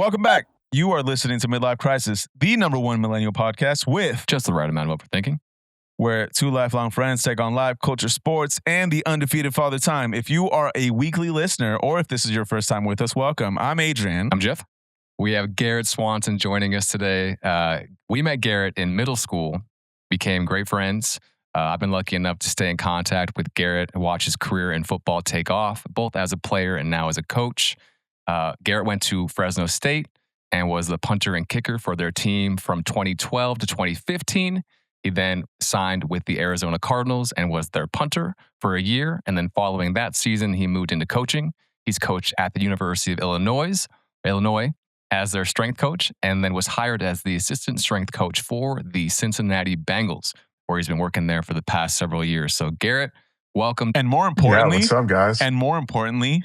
Welcome back. You are listening to Midlife Crisis, the #1 millennial podcast with just the right amount of overthinking, where two lifelong friends take on life, culture, sports, and the undefeated Father Time. If you are a weekly listener, or if this is your first time with us, welcome. I'm Adrian. I'm Jeff. We have Garrett Swanson joining us today. We met Garrett in middle school, became great friends. I've been lucky enough to stay in contact with Garrett and watch his career in football take off, both as a player and now as a coach. Garrett went to Fresno State and was the punter and kicker for their team from 2012 to 2015. He then signed with the Arizona Cardinals and was their punter for a year. And then following that season, he moved into coaching. He's coached at the University of Illinois as their strength coach, and then was hired as the assistant strength coach for the Cincinnati Bengals, where he's been working there for the past several years. So Garrett, welcome. And more importantly, what's up, guys? And more importantly,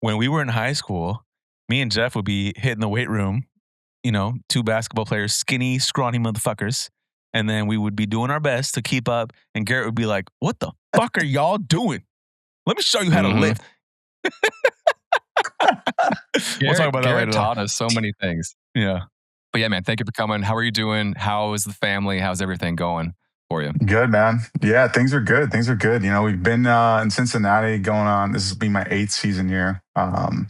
when we were in high school, me and Jeff would be hitting the weight room, two basketball players, skinny, scrawny motherfuckers. And then we would be doing our best to keep up. And Garrett would be like, "What the fuck are y'all doing? Let me show you how to lift." We'll talk about that later. Taught us so many things. Yeah. But yeah, man, thank you for coming. How are you doing? How is the family? How's everything going for you? Good, man. Yeah, things are good. We've been in Cincinnati going on. This has been my 8th season here.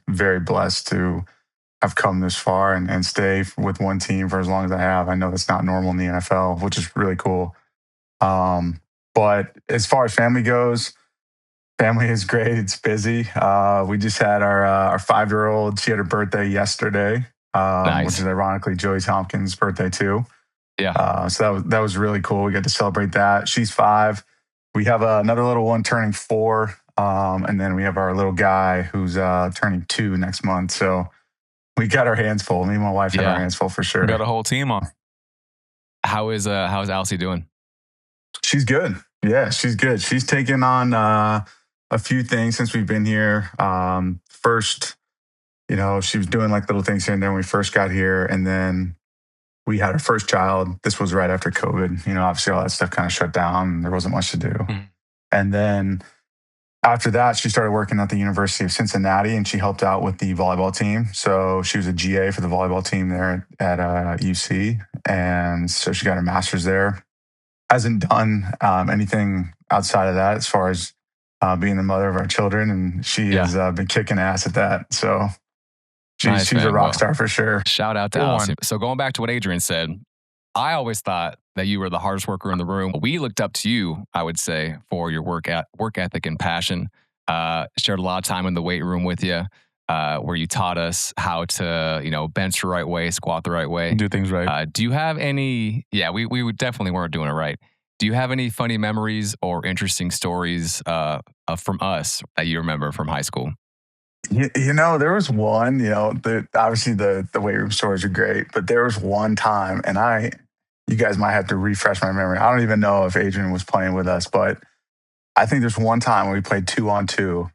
Very blessed to have come this far and stay with one team for as long as I have. I know that's not normal in the NFL, which is really cool. But as far as family goes, family is great. It's busy. We just had our 5-year-old. She had her birthday yesterday, nice. Which is ironically Joey Tompkins' birthday too. Yeah. So that was really cool. We got to celebrate that. She's 5. We have another little one turning 4. And then we have our little guy who's turning 2 next month. So we got our hands full. Me and my wife had our hands full for sure. We got a whole team on. How's Alcie doing? She's good. Yeah, she's good. She's taken on a few things since we've been here. First, she was doing like little things here and there when we first got here. And then we had our first child. This was right after COVID. Obviously all that stuff kind of shut down and there wasn't much to do. Mm-hmm. And then after that, she started working at the University of Cincinnati and she helped out with the volleyball team. So she was a GA for the volleyball team there at UC. And so she got her master's there. Hasn't done anything outside of that as far as being the mother of our children. And she has been kicking ass at that. So she's a rock star for sure. Shout out to Alcie. So going back to what Adrian said, I always thought that you were the hardest worker in the room. We looked up to you, I would say, for your work ethic and passion. Shared a lot of time in the weight room with you, where you taught us how to, bench the right way, squat the right way. Do things right. Do you have any, we definitely weren't doing it right. Do you have any funny memories or interesting stories from us that you remember from high school? There was one, obviously the weight room stories are great, but there was one time, and you guys might have to refresh my memory. I don't even know if Adrian was playing with us, but I think there's one time when we played 2-on-2,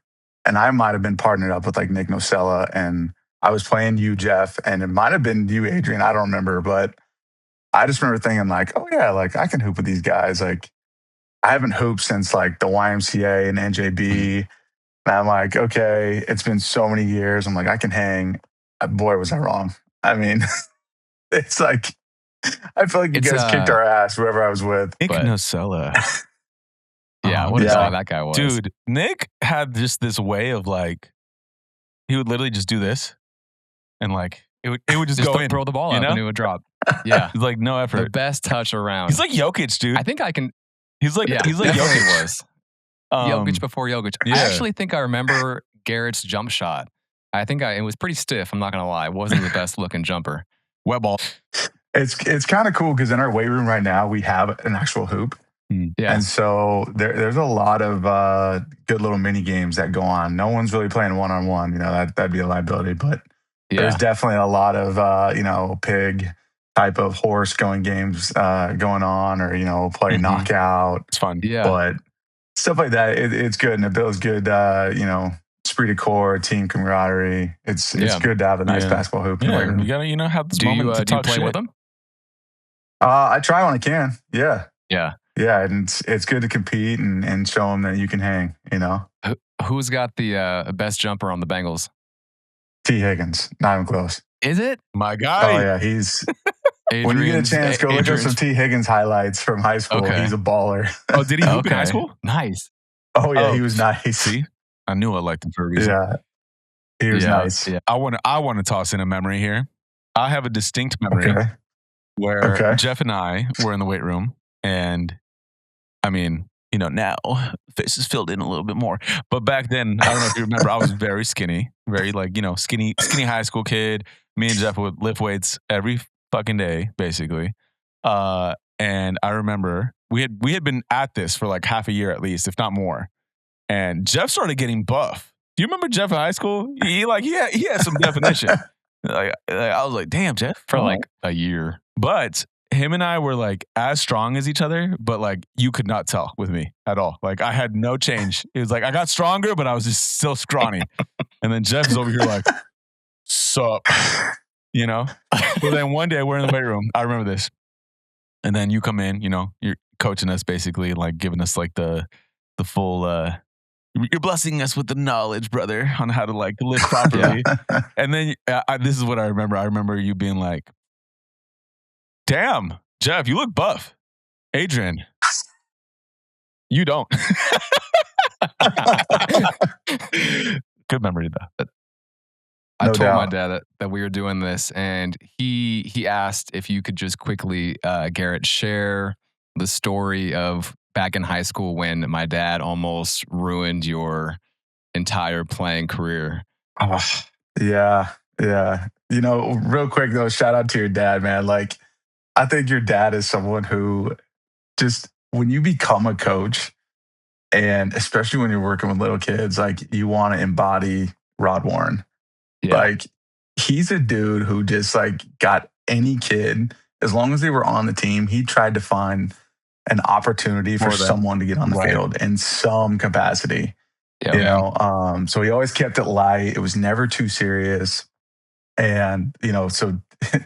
and I might have been partnered up with like Nick Nocella, and I was playing you, Jeff, and it might have been you, Adrian. I don't remember, but I just remember thinking like, oh yeah, like I can hoop with these guys. Like I haven't hooped since like the YMCA and NJB. And I'm like, okay, it's been so many years. I'm like, I can hang. Boy, was I wrong. I mean, it's like, I feel like you guys kicked our ass, whoever I was with. Nick Nocella. What a dog that guy was. Dude, Nick had just this way of like, he would literally just do this and like, it would just go in. Throw the ball up and it would drop. Yeah. He's like, no effort. The best touch around. He's like Jokic, dude. I think I can. He's like Jokic was. Jokic before Jokic. Yeah. I actually think I remember Garrett's jump shot. I think it was pretty stiff. I'm not going to lie. It wasn't the best looking jumper. Wet ball. It's kind of cool because in our weight room right now, we have an actual hoop. Yeah. And so there's a lot of good little mini games that go on. No one's really playing one-on-one. That'd be a liability. But there's definitely a lot of, pig type of horse going games going on or, play knockout. It's fun. Yeah. But stuff like that, it's good. And it builds good, esprit de corps, team camaraderie. It's good to have a nice basketball hoop. Yeah, you gotta, have this moment to talk do you play shit with them? I try when I can. Yeah. Yeah. Yeah, and it's good to compete and show them that you can hang, Who's got the best jumper on the Bengals? T. Higgins, not even close. Is it? My Oh guy. yeah, when you get a chance, go look up some Adrian's. T. Higgins highlights from high school. Okay. He's a baller. Oh, did he hoop in high Okay. school? Nice. Oh yeah, Oh, he was nice. See, I knew I liked him for a reason. Yeah, he was nice. Yeah. I want to toss in a memory here. I have a distinct memory Okay. where Okay. Jeff and I were in the weight room, and I mean, now face is filled in a little bit more. But back then, I don't know if you remember, I was very skinny, very skinny high school kid. Me and Jeff would lift weights every fucking day, basically. And I remember we had been at this for like half a year at least, if not more. And Jeff started getting buff. Do you remember Jeff in high school? He had some definition. I was like, damn, Jeff. For like a year. But him and I were like as strong as each other, but like you could not tell with me at all. Like I had no change. It was like I got stronger, but I was just still scrawny. And then Jeff is over here like, sup, But then one day we're in the weight room. I remember this. And then you come in, you're coaching us basically, like giving us like the full, you're blessing us with the knowledge, brother, on how to like live properly. Yeah. And then this is what I remember. I remember you being like, damn, Jeff, you look buff. Adrian, you don't. Good memory, though. I No told doubt. my dad that we were doing this, and he asked if you could just quickly, Garrett, share the story of back in high school when my dad almost ruined your entire playing career. Oh, yeah. Real quick though, shout out to your dad, man. Like, I think your dad is someone who just, when you become a coach, and especially when you're working with little kids, like you want to embody Rod Warren. Yeah. Like, he's a dude who just like got any kid, as long as they were on the team, he tried to find an opportunity for someone to get on the field in some capacity. Yeah, So he always kept it light. It was never too serious. And, so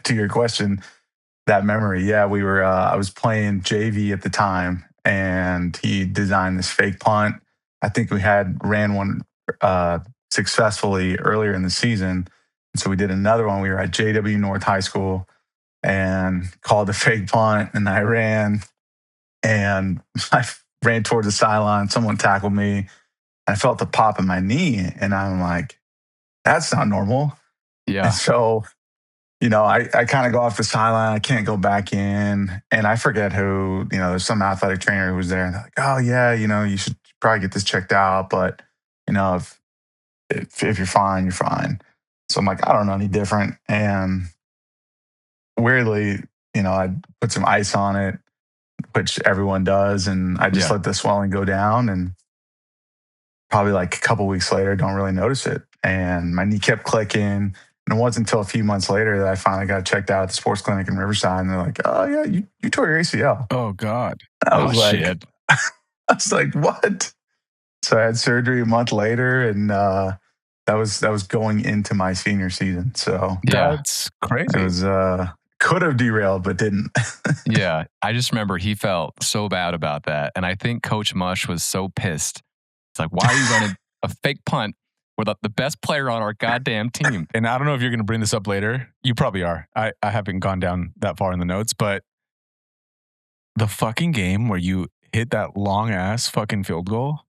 to your question, that memory, yeah, we were, I was playing JV at the time, and he designed this fake punt. I think we ran one successfully earlier in the season. And so we did another one. We were at JW North High School and called the fake punt, and I ran towards the sideline. Someone tackled me. I felt the pop in my knee, and I'm like, that's not normal. Yeah. And so, I kind of go off the sideline. I can't go back in. And I forget who, there's some athletic trainer who was there. And they're like, oh, yeah, you should probably get this checked out. But, if you're fine, you're fine. So I'm like, I don't know any different. And weirdly, I put some ice on it, which everyone does. And I just let the swelling go down. And probably like a couple weeks later, don't really notice it. And my knee kept clicking. And it wasn't until a few months later that I finally got checked out at the sports clinic in Riverside. And they're like, oh, yeah, you tore your ACL. Oh, God. And I was like, shit. I was like, what? So I had surgery a month later, and that was going into my senior season. So that's crazy. It was could have derailed, but didn't. Yeah. I just remember he felt so bad about that. And I think Coach Mush was so pissed. It's like, why are you running a fake punt with the best player on our goddamn team? And I don't know if you're going to bring this up later. You probably are. I haven't gone down that far in the notes, but the fucking game where you hit that long ass fucking field goal,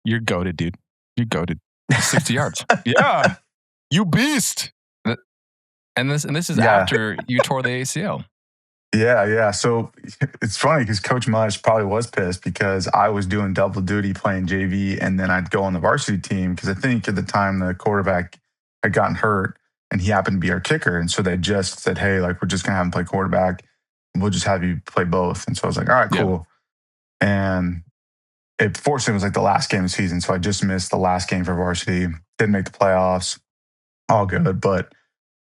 you're goated, dude. You're goated. 60 yards. Yeah. You beast. And this is after you tore the ACL. Yeah. So it's funny because Coach Mush probably was pissed because I was doing double duty playing JV, and then I'd go on the varsity team because I think at the time the quarterback had gotten hurt and he happened to be our kicker. And so they just said, hey, like, we're just going to have him play quarterback. We'll just have you play both. And so I was like, all right, cool. Yeah. And it fortunately was like the last game of the season. So I just missed the last game for varsity. Didn't make the playoffs. All good. But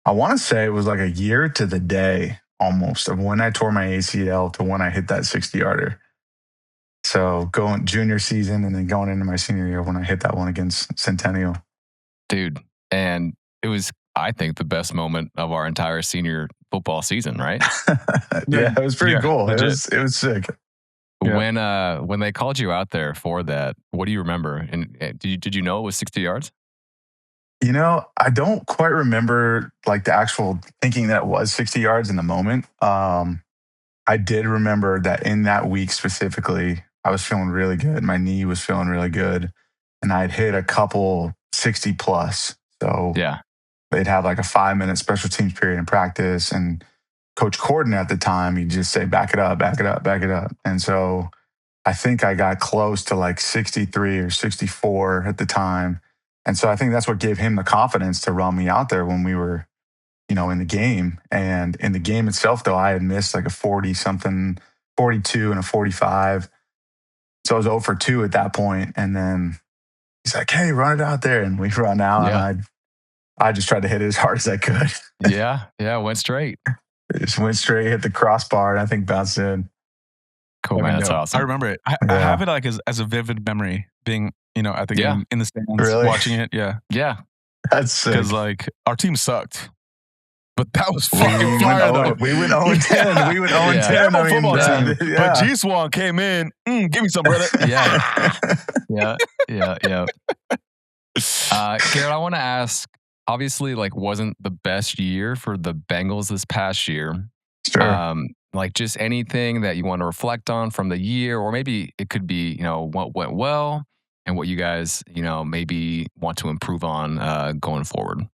I want to say it was like a year to the day almost of when I tore my ACL to when I hit that 60-yarder. So going junior season and then going into my senior year when I hit that one against Centennial. Dude, and it was, I think, the best moment of our entire senior football season, right? Yeah, it was pretty cool. Legit. It was sick. Yeah. When they called you out there for that, what do you remember? And did you know it was 60 yards? I don't quite remember like the actual thinking that it was 60 yards in the moment. I did remember that in that week specifically, I was feeling really good. My knee was feeling really good. And I'd hit a couple 60 plus. So Yeah. they'd have like a 5-minute special teams period in practice. And Coach Corden at the time, he'd just say, back it up, back it up, back it up. And so I think I got close to like 63 or 64 at the time. And so I think that's what gave him the confidence to run me out there when we were, in the game. And in the game itself, though, I had missed like a 40 something, 42 and a 45. So I was 0 for 2 at that point. And then he's like, hey, run it out there. And we run out. Yeah. And I just tried to hit it as hard as I could. Yeah. Went straight. It just went straight, hit the crossbar, and I think bounced in. Cool, man. That's awesome. I remember it. I have it like as a vivid memory being, at the game in the stands, watching it. Yeah. Yeah. That's sick. Because like our team sucked. But that was fucking fire, though. We went 0-10. We went 0-10. Terrible football team. But G Swan came in. Give me some, brother. Yeah. Garrett, I want to ask, obviously, like, wasn't the best year for the Bengals this past year. Sure. Like, just anything that you want to reflect on from the year, or maybe it could be, what went well and what you guys, maybe want to improve on going forward.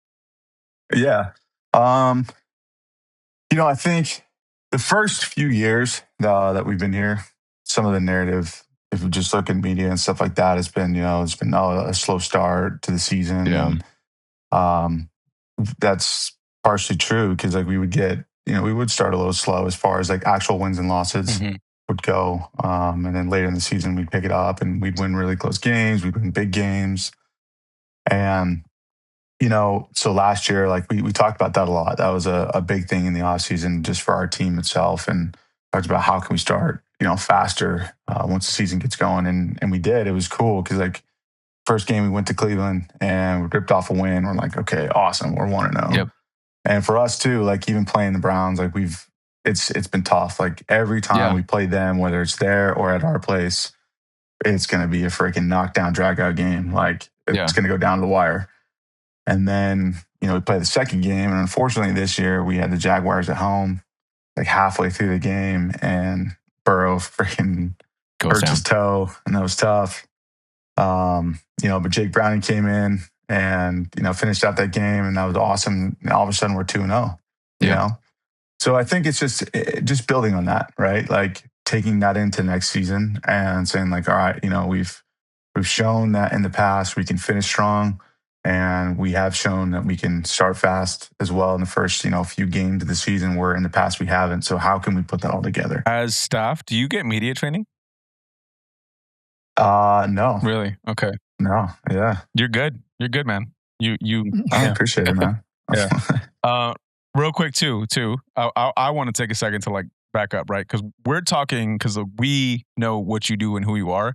Yeah. I think the first few years that we've been here, some of the narrative, if you just look at media and stuff like that, it's been a slow start to the season. Yeah. And, that's partially true because like we would get, we would start a little slow as far as like actual wins and losses would go. And then later in the season, we'd pick it up and we'd win really close games. We'd win big games. And, so last year, like we talked about that a lot. That was a big thing in the offseason just for our team itself. And talked about how can we start, faster once the season gets going. And we did. It was cool because like first game we went to Cleveland and we ripped off a win. We're like, okay, awesome. We're 1-0. Yep. And for us too, like even playing the Browns, like it's been tough. Like every time we play them, whether it's there or at our place, it's going to be a freaking knockdown, drag out game. Like it's going to go down to the wire. And then, we play the second game. And unfortunately this year we had the Jaguars at home, like halfway through the game, and Burrow freaking hurt his toe, and that was tough. But Jake Browning came in and, finished out that game, and that was awesome. And all of a sudden we're 2-0, you know? So I think it's just building on that, right? Like taking that into next season and saying like, all right, we've shown that in the past we can finish strong. And we have shown that we can start fast as well in the first, few games of the season, where in the past we haven't. So how can we put that all together? As staff, do you get media training? No. Really? Okay. No. Yeah. You're good. You're good, man. I appreciate it, man. Yeah. Real quick too. I want to take a second to like back up, right? Because we're talking because we know what you do and who you are.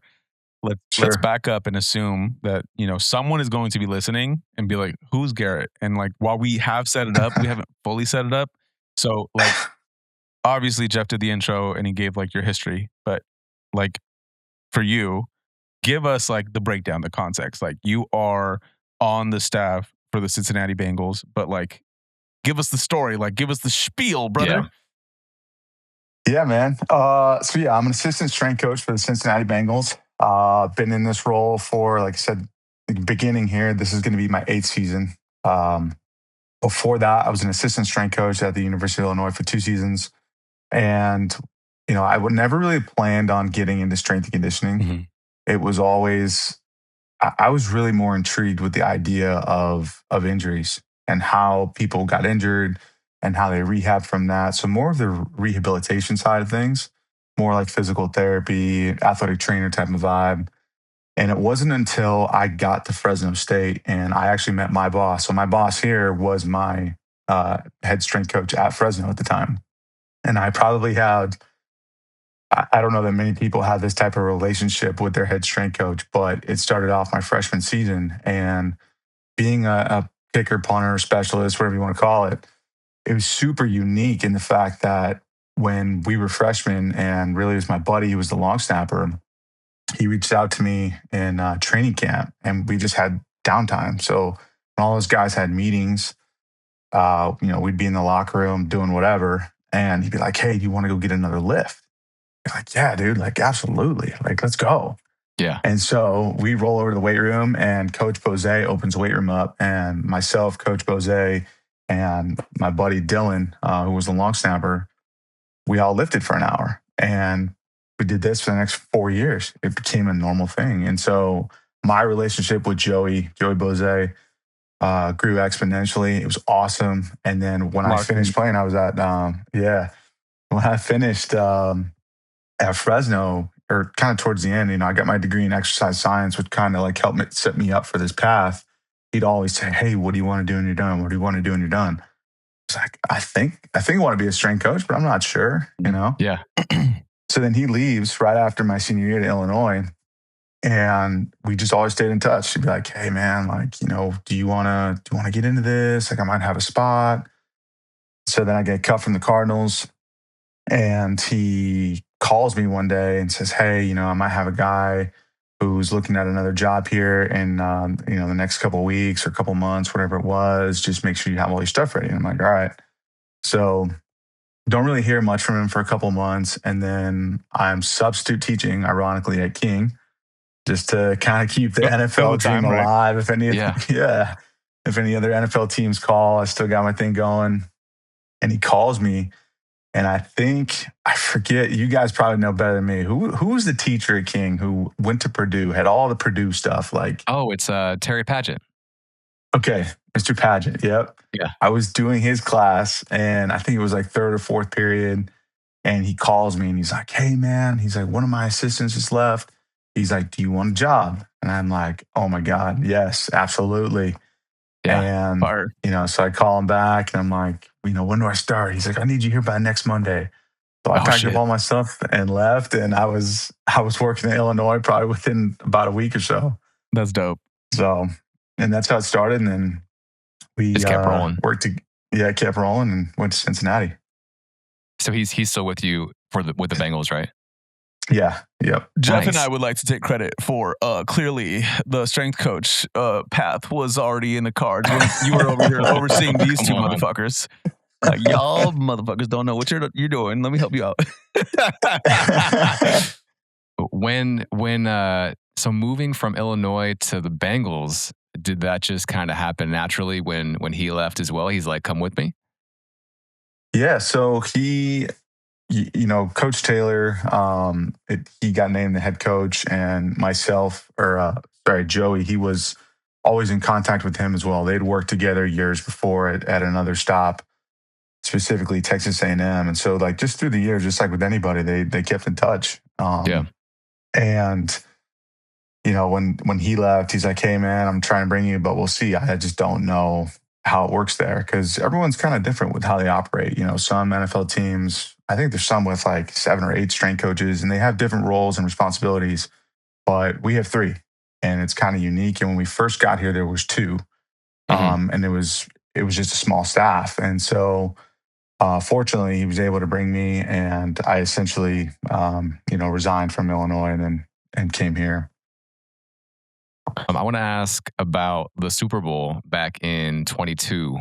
Let's back up and assume that, someone is going to be listening and be like, who's Garrett? And like, while we have set it up, we haven't fully set it up. So like, obviously Jeff did the intro and he gave like your history, but like for you, give us like the breakdown, the context. Like you are on the staff for the Cincinnati Bengals, but like, give us the story, like give us the spiel, brother. Yeah, man. I'm an assistant strength coach for the Cincinnati Bengals. Been in this role for, like I said, beginning here, this is going to be my 8th season. Before that, I was an assistant strength coach at the University of Illinois for 2 seasons. And, I would never really planned on getting into strength and conditioning. Mm-hmm. It was always, I was really more intrigued with the idea of injuries and how people got injured and how they rehab from that. So more of the rehabilitation side of things. More like physical therapy, athletic trainer type of vibe. And it wasn't until I got to Fresno State and I actually met my boss. So my boss here was my head strength coach at Fresno at the time. And I probably had, I don't know that many people have this type of relationship with their head strength coach, but it started off my freshman season. And being a kicker, punter, specialist, whatever you want to call it, it was super unique in the fact that when we were freshmen, and really it was my buddy who was the long snapper, he reached out to me in training camp and we just had downtime. So and all those guys had meetings. We'd be in the locker room doing whatever, and he'd be like, "Hey, do you want to go get another lift?" Be like, "Yeah, dude, like absolutely, like let's go." Yeah. And so we roll over to the weight room, and Coach Bose opens the weight room up, and myself, Coach Bose, and my buddy Dylan, who was the long snapper, we all lifted for an hour, and we did this for the next 4 years. It became a normal thing, and so my relationship with Joey Bose, grew exponentially. It was awesome. And then when I finished playing, I was at when I finished at Fresno, or kind of towards the end, I got my degree in exercise science, which kind of like helped set me up for this path. He'd always say, "Hey, what do you want to do when you're done? What do you want to do when you're done?" It's like, I think I want to be a strength coach, but I'm not sure, Yeah. So then he leaves right after my senior year to Illinois. And we just always stayed in touch. He'd be like, "Hey man, like, do you wanna get into this? Like I might have a spot." So then I get cut from the Cardinals, and he calls me one day and says, "Hey, I might have a guy who's looking at another job here in the next couple of weeks or couple months, whatever it was. Just make sure you have all your stuff ready." And I'm like, "All right." So don't really hear much from him for a couple of months, and then I'm substitute teaching, ironically, at King, just to kind of keep the NFL team alive. If any, if any other NFL teams call, I still got my thing going. And he calls me, and I forget. You guys probably know better than me. Who was the teacher at King who went to Purdue, had all the Purdue stuff? Like, it's Terry Paget. Okay, Mr. Paget. Yep. Yeah. I was doing his class, and I think it was like third or fourth period. And he calls me, and he's like, "Hey man," he's like, "one of my assistants just left. He's like, "Do you want a job?" And I'm like, "Oh my God, yes, absolutely." Yeah. And, so I call him back, and I'm like, "When do I start?" He's like, "I need you here by next Monday." So I packed up all my stuff and left, and I was working in Illinois probably within about a week or so. That's dope. So, and that's how it started. And then we just kept rolling. Kept rolling and went to Cincinnati. So he's still with you with the Bengals, right? Yeah. Yep. Jeff and I would like to take credit for clearly the strength coach path was already in the cards when you were over here overseeing these two motherfuckers. Y'all motherfuckers don't know what you're doing. Let me help you out. So moving from Illinois to the Bengals, did that just kind of happen naturally when he left as well? He's like, "Come with me." Yeah. So he, Coach Taylor, he got named the head coach, and Joey, he was always in contact with him as well. They'd worked together years before at another stop, specifically Texas A&M. And so like just through the years, just like with anybody, they kept in touch. And when he left, he's like, "Hey man, I'm trying to bring you, but we'll see. I just don't know how it works there," because everyone's kind of different with how they operate. Some NFL teams, I think there's some with like 7 or 8 strength coaches, and they have different roles and responsibilities, but we have 3, and it's kind of unique. And when we first got here, there was 2, and it was just a small staff. And so fortunately, he was able to bring me, and I essentially, resigned from Illinois and came here. I want to ask about the Super Bowl back in 22.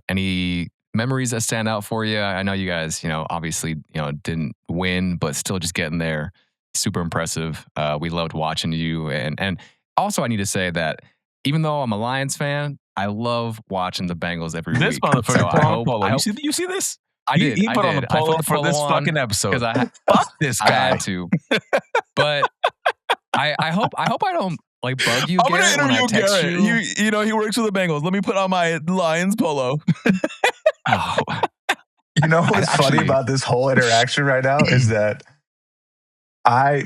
Any memories that stand out for you? I know you guys, obviously, didn't win, but still just getting there. Super impressive. We loved watching you. And also, I need to say that even though I'm a Lions fan, I love watching the Bengals every week. This motherfucker So put on a polo. You see this? He put on a polo for this fucking episode. Fuck this guy. I had to. But I hope I don't bug you, I'm Garrett, gonna when I text Garrett. you. He works for the Bengals. Let me put on my Lions polo. Oh. What's funny about this whole interaction right now is that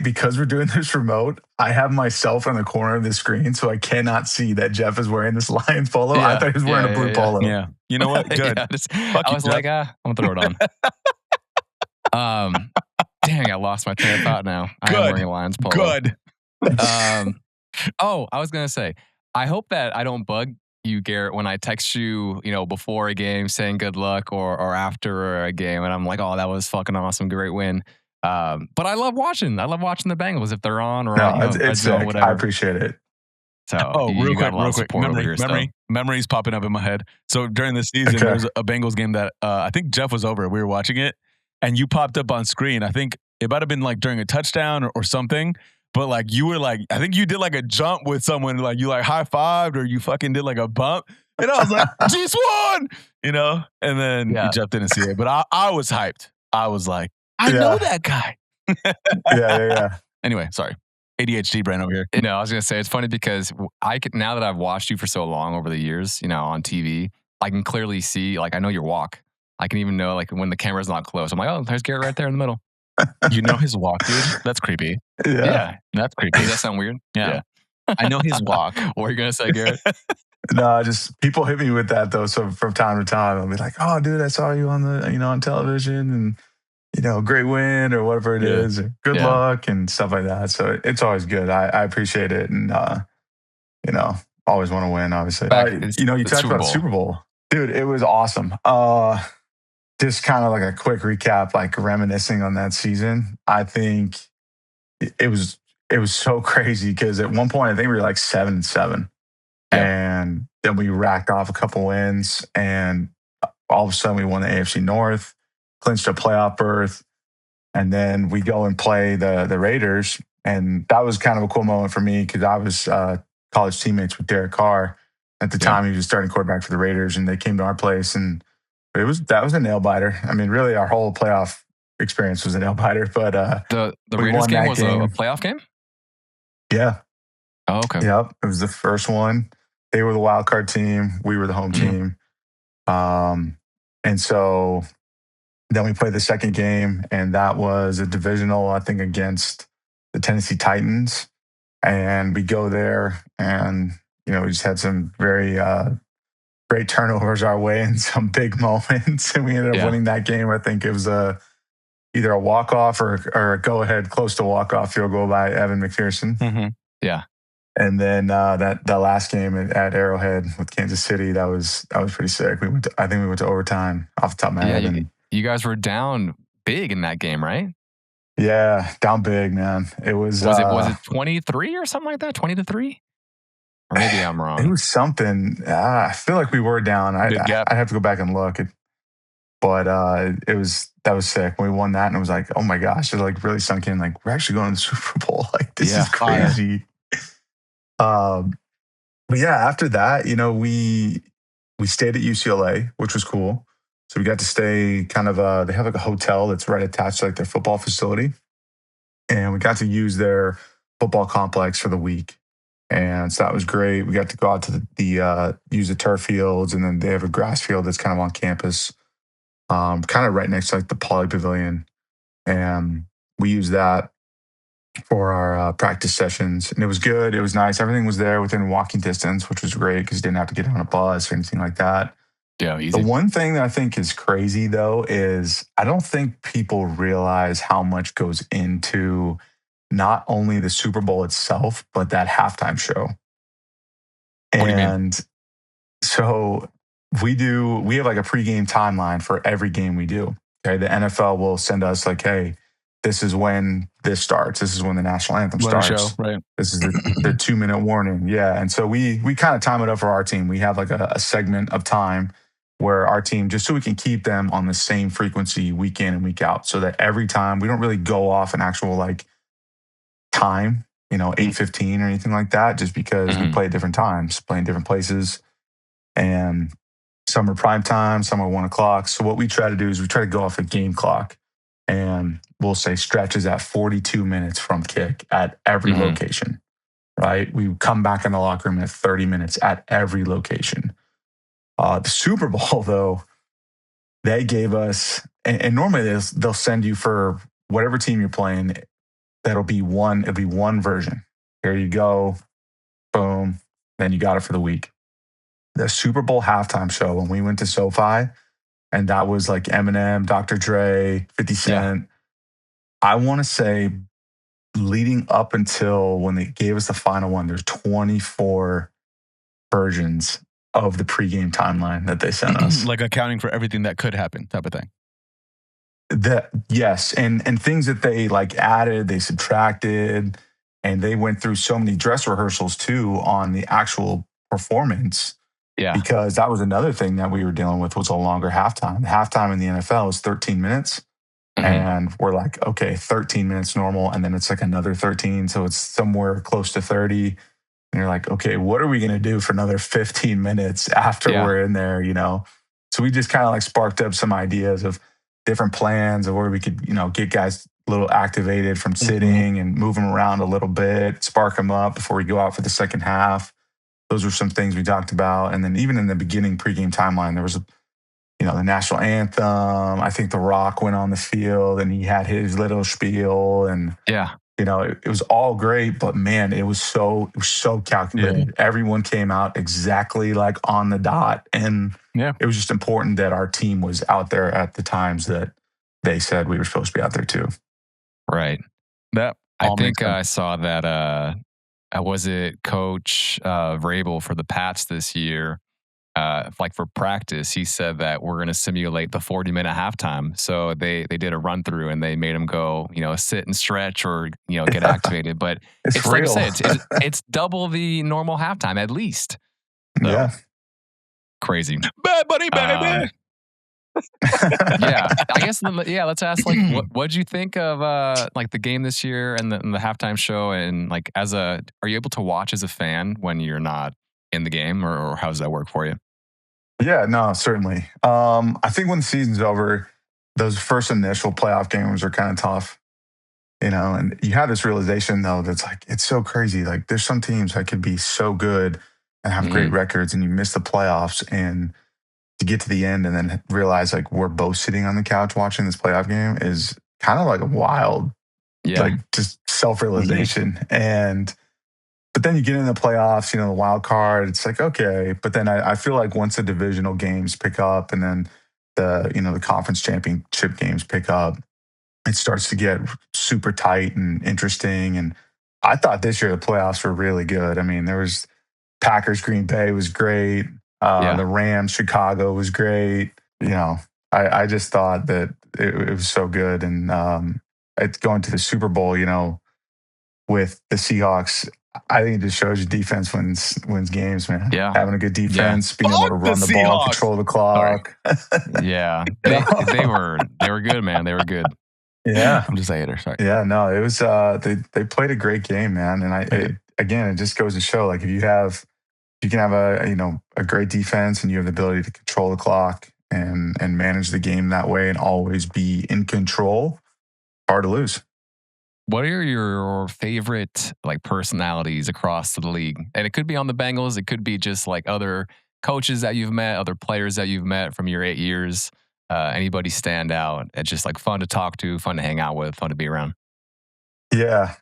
because we're doing this remote, I have myself in the corner of the screen, so I cannot see that Jeff is wearing this Lions polo. I thought he was wearing a blue polo. Yeah. You know what? Good. I was like, I'm gonna throw it on. Dang, I lost my train of thought now. I am wearing a Lions polo. Good. I was gonna say, I hope that I don't bug you, Garrett, when I text you, before a game saying good luck or after a game, and I'm like, "Oh, that was fucking awesome, great win." But I love watching the Bengals if they're on or it's sick. Whatever. I appreciate it. So Oh, you got a lot real of quick. support over here. Memories popping up in my head. So during the season, there was a Bengals game that I think Jeff was over. We were watching it, and you popped up on screen. I think it might have been like during a touchdown or something. But like you were like, I think you did like a jump with someone. Like you like high fived or you fucking did like a bump. And I was like, G-Swan, you know. And then Jeff didn't see it, but I was hyped. I was like, I know that guy. Yeah. Anyway, sorry. ADHD brain over here. No, I was going to say, it's funny because now that I've watched you for so long over the years, on TV, I can clearly see, like, I know your walk. I can even know, like, when the camera's not close. I'm like, oh, there's Garrett right there in the middle. You know his walk, dude? That's creepy. Yeah. That's creepy. Does that sound weird? Yeah. I know his walk. What are you going to say, Garrett? No, just people hit me with that, though. So from time to time, I'll be like, oh, dude, I saw you on on television and, great win or whatever it is, or good luck and stuff like that. So it's always good. I appreciate it. And, always want to win, obviously. You talked about the Super Bowl. Dude, it was awesome. Just kind of like a quick recap, like reminiscing on that season. I think it was so crazy because at one point, I think we were like 7-7. And then we racked off a couple wins and all of a sudden we won the AFC North, clinched a playoff berth. And then we go and play the Raiders. And that was kind of a cool moment for me because I was college teammates with Derek Carr. At the time, he was starting quarterback for the Raiders, and they came to our place. And that was a nail biter. I mean, really, our whole playoff experience was a nail biter. But the Raiders game was a playoff game? Yeah. Oh, okay. Yep. It was the first one. They were the wild card team. We were the home team. And so then we played the second game, and that was a divisional, I think, against the Tennessee Titans. And we go there, and, we just had some very great turnovers our way and some big moments. And we ended up winning that game. I think it was either a walk-off or a go-ahead, close to walk-off field goal by Evan McPherson. Mm-hmm. Yeah. And then that last game at Arrowhead with Kansas City, that was pretty sick. I think we went to overtime off the top of my head. You guys were down big in that game, right? Yeah, down big, man. It was. Was it 23 or something like that? 20-3? Or maybe I'm wrong. It was something. I feel like we were down. I'd have to go back and look. But that was sick. We won that, and it was like, oh my gosh, it like really sunk in. Like, we're actually going to the Super Bowl. Like, this is crazy. But yeah, after that, we stayed at UCLA, which was cool. So we got to stay kind of, they have like a hotel that's right attached to like their football facility. And we got to use their football complex for the week. And so that was great. We got to go out to use the turf fields, and then they have a grass field that's kind of on campus, kind of right next to like the Poly Pavilion. And we used that for our practice sessions. And it was good. It was nice. Everything was there within walking distance, which was great because you didn't have to get on a bus or anything like that. Yeah, easy. The one thing that I think is crazy, though, is I don't think people realize how much goes into not only the Super Bowl itself, but that halftime show. What do you mean? So we have like a pregame timeline for every game we do. Okay. The NFL will send us like, hey, this is when this starts. This is when the national anthem starts. Show, right. This is the 2-minute warning. Yeah. And so we kind of time it up for our team. We have like a segment of time where our team, just so we can keep them on the same frequency week in and week out, so that every time we don't really go off an actual like time, 8:15 or anything like that, just because we play at different times, play in different places. And some are prime time, some are 1 o'clock. So what we try to do is we try to go off a game clock, and we'll say stretches at 42 minutes from kick at every location, right? We come back in the locker room at 30 minutes at every location. The Super Bowl, though, they gave us, and normally they'll send you for whatever team you're playing. It'll be one version. Here you go, boom, then you got it for the week. The Super Bowl halftime show, when we went to SoFi, and that was like Eminem, Dr. Dre, 50 Cent. Yeah. I want to say leading up until when they gave us the final one, there's 24 versions of the pregame timeline that they sent us. Like accounting for everything that could happen type of thing. Yes. And things that they like added, they subtracted. And they went through so many dress rehearsals too on the actual performance. Yeah. Because that was another thing that we were dealing with was a longer halftime. Halftime in the NFL is 13 minutes. And we're like, okay, 13 minutes normal. And then it's like another 13. So it's somewhere close to 30. And you're like, okay, what are we going to do for another 15 minutes after we're in there, you know? So we just kind of like sparked up some ideas of different plans of where we could, you know, get guys a little activated from sitting and move them around a little bit, spark them up before we go out for the second half. Those were some things we talked about. And then even in the beginning pregame timeline, there was, you know, the national anthem. I think The Rock went on the field and he had his little spiel. And, you know, it was all great. But, man, it was so calculated. Yeah. Everyone came out exactly like on the dot. And it was just important that our team was out there at the times that they said we were supposed to be out there too. Right. I think I saw that was it Coach Vrabel for the Pats this year? Like for practice, he said that we're going to simulate the 40-minute halftime. So they did a run through and they made him go, you know, sit and stretch or, you know, get activated. But it's like I said, it's double the normal halftime at least. So, crazy. Bad Bunny, baby. I guess let's ask like what'd you think of like the game this year and the halftime show, and like are you able to watch as a fan when you're not in the game, or how does that work for you? Yeah, no, certainly. I think when the season's over, those first initial playoff games are kind of tough, you know, and you have this realization though that's like it's so crazy. Like there's some teams that could be so good and have great records, and you miss the playoffs, and to get to the end and then realize like we're both sitting on the couch watching this playoff game is kind of like a wild, like just self-realization. But then you get in the playoffs, you know, the wild card, it's like, okay. But then I feel like once the divisional games pick up and then the conference championship games pick up, it starts to get super tight and interesting. And I thought this year the playoffs were really good. I mean, there was Packers, Green Bay was great. The Rams, Chicago was great. You know, I just thought that it was so good. And it's going to the Super Bowl, you know, with the Seahawks. I think it just shows you defense wins games, man. Yeah. Having a good defense, being able to run the ball, control the clock. They were good, man. They were good. Yeah. I'm just a hater. Sorry. Yeah, no, it was they played a great game, man. And it just goes to show like if you can have a great defense and you have the ability to control the clock and manage the game that way and always be in control, hard to lose. What are your favorite like personalities across the league? And it could be on the Bengals. It could be just like other coaches that you've met, other players that you've met from your 8 years. Anybody stand out? It's just like fun to talk to, fun to hang out with, fun to be around. Yeah.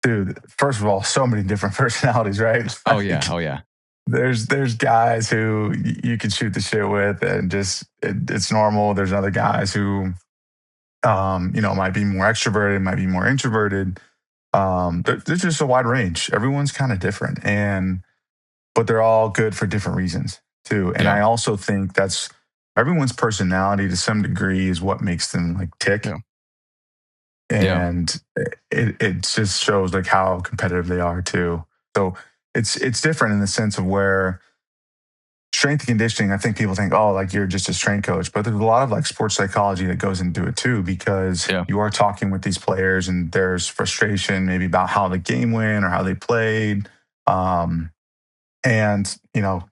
Dude, first of all, so many different personalities, right? Oh yeah. There's guys who you can shoot the shit with and just it's normal. There's other guys who might be more extroverted, might be more introverted. There's just a wide range. Everyone's kind of different, but they're all good for different reasons too. And I also think that's everyone's personality to some degree is what makes them like tick. Yeah. And it just shows like how competitive they are too. So it's different in the sense of where strength and conditioning, I think people think, oh, like you're just a strength coach, but there's a lot of like sports psychology that goes into it too, because you are talking with these players and there's frustration maybe about how the game went or how they played. And you know,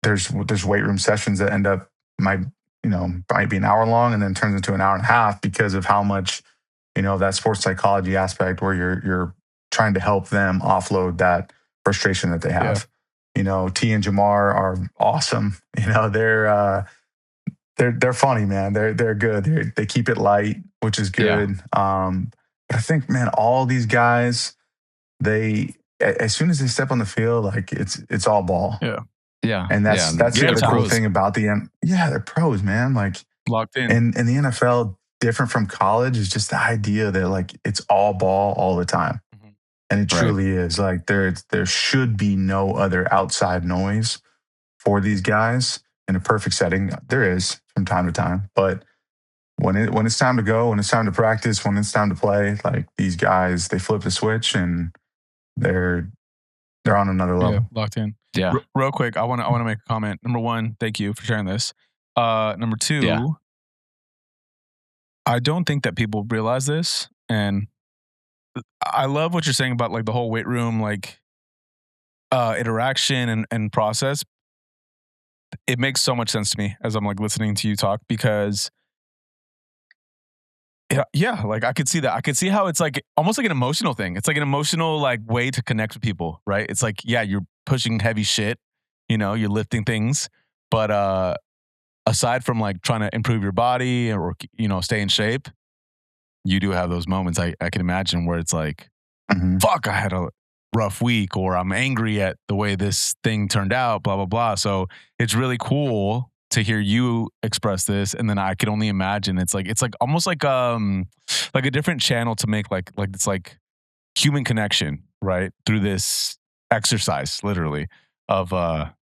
there's weight room sessions that end up might be an hour long and then turns into an hour and a half because of how much, that sports psychology aspect where you're trying to help them offload that frustration that they have. T and Jamar are awesome. They're funny, man. They're good. They keep it light, which is good. But I think, man, all these guys, as soon as they step on the field, like it's all ball. Yeah. And that's the other cool thing about they're pros, man. Like locked in. And the NFL, different from college, is just the idea that like it's all ball all the time. And it truly is. Like there should be no other outside noise for these guys in a perfect setting. There is from time to time, but when it's time to go, when it's time to practice, when it's time to play, like these guys, they flip the switch and they're on another level. Yeah, locked in. Yeah. Real quick, I want to make a comment. Number one, thank you for sharing this. Number two, I don't think that people realize this, and I love what you're saying about like the whole weight room, like interaction and process. It makes so much sense to me as I'm like listening to you talk, because yeah, like I could see that. I could see how it's like almost like an emotional thing. It's like an emotional like way to connect with people, right? It's like, yeah, you're pushing heavy shit, you're lifting things, but aside from like trying to improve your body or stay in shape, you do have those moments. I can imagine where it's like, fuck, I had a rough week, or I'm angry at the way this thing turned out, blah blah blah. So it's really cool to hear you express this, and then I could only imagine it's like almost like a different channel to make like it's like human connection, right, through this exercise, literally, of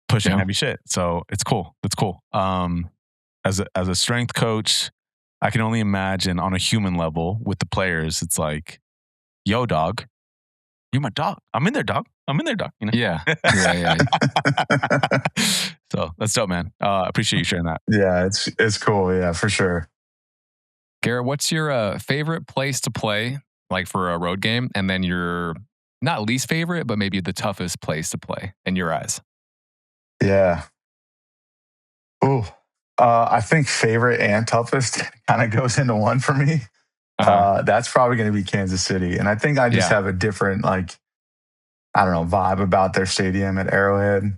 pushing heavy shit. So it's cool. That's cool. As a strength coach, I can only imagine on a human level with the players. It's like, yo, dog, you're my dog. I'm in there, dog. Yeah. So that's dope, man. Appreciate you sharing that. Yeah, it's cool. Yeah, for sure. Garrett, what's your favorite place to play, like for a road game? And then your not least favorite, but maybe the toughest place to play in your eyes? Yeah. Ooh. I think favorite and toughest kind of goes into one for me. That's probably going to be Kansas City. And I think I just have a different, like, I don't know, vibe about their stadium at Arrowhead,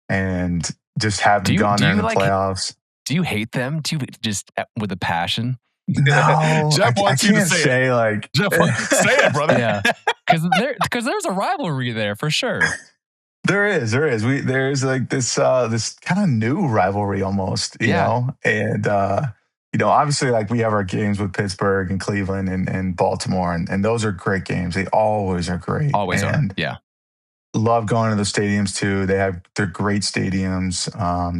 and just having gone there in the playoffs. Do you hate them? Do you just with a passion? No, Jeff wants you to say like, Jeff, say it, brother. Yeah, because there's a rivalry there for sure. There is. There's like this kind of new rivalry almost, you know, and obviously like we have our games with Pittsburgh and Cleveland and Baltimore, and those are great games. They always are great. Always are. Yeah. Love going to those stadiums too. They're great stadiums.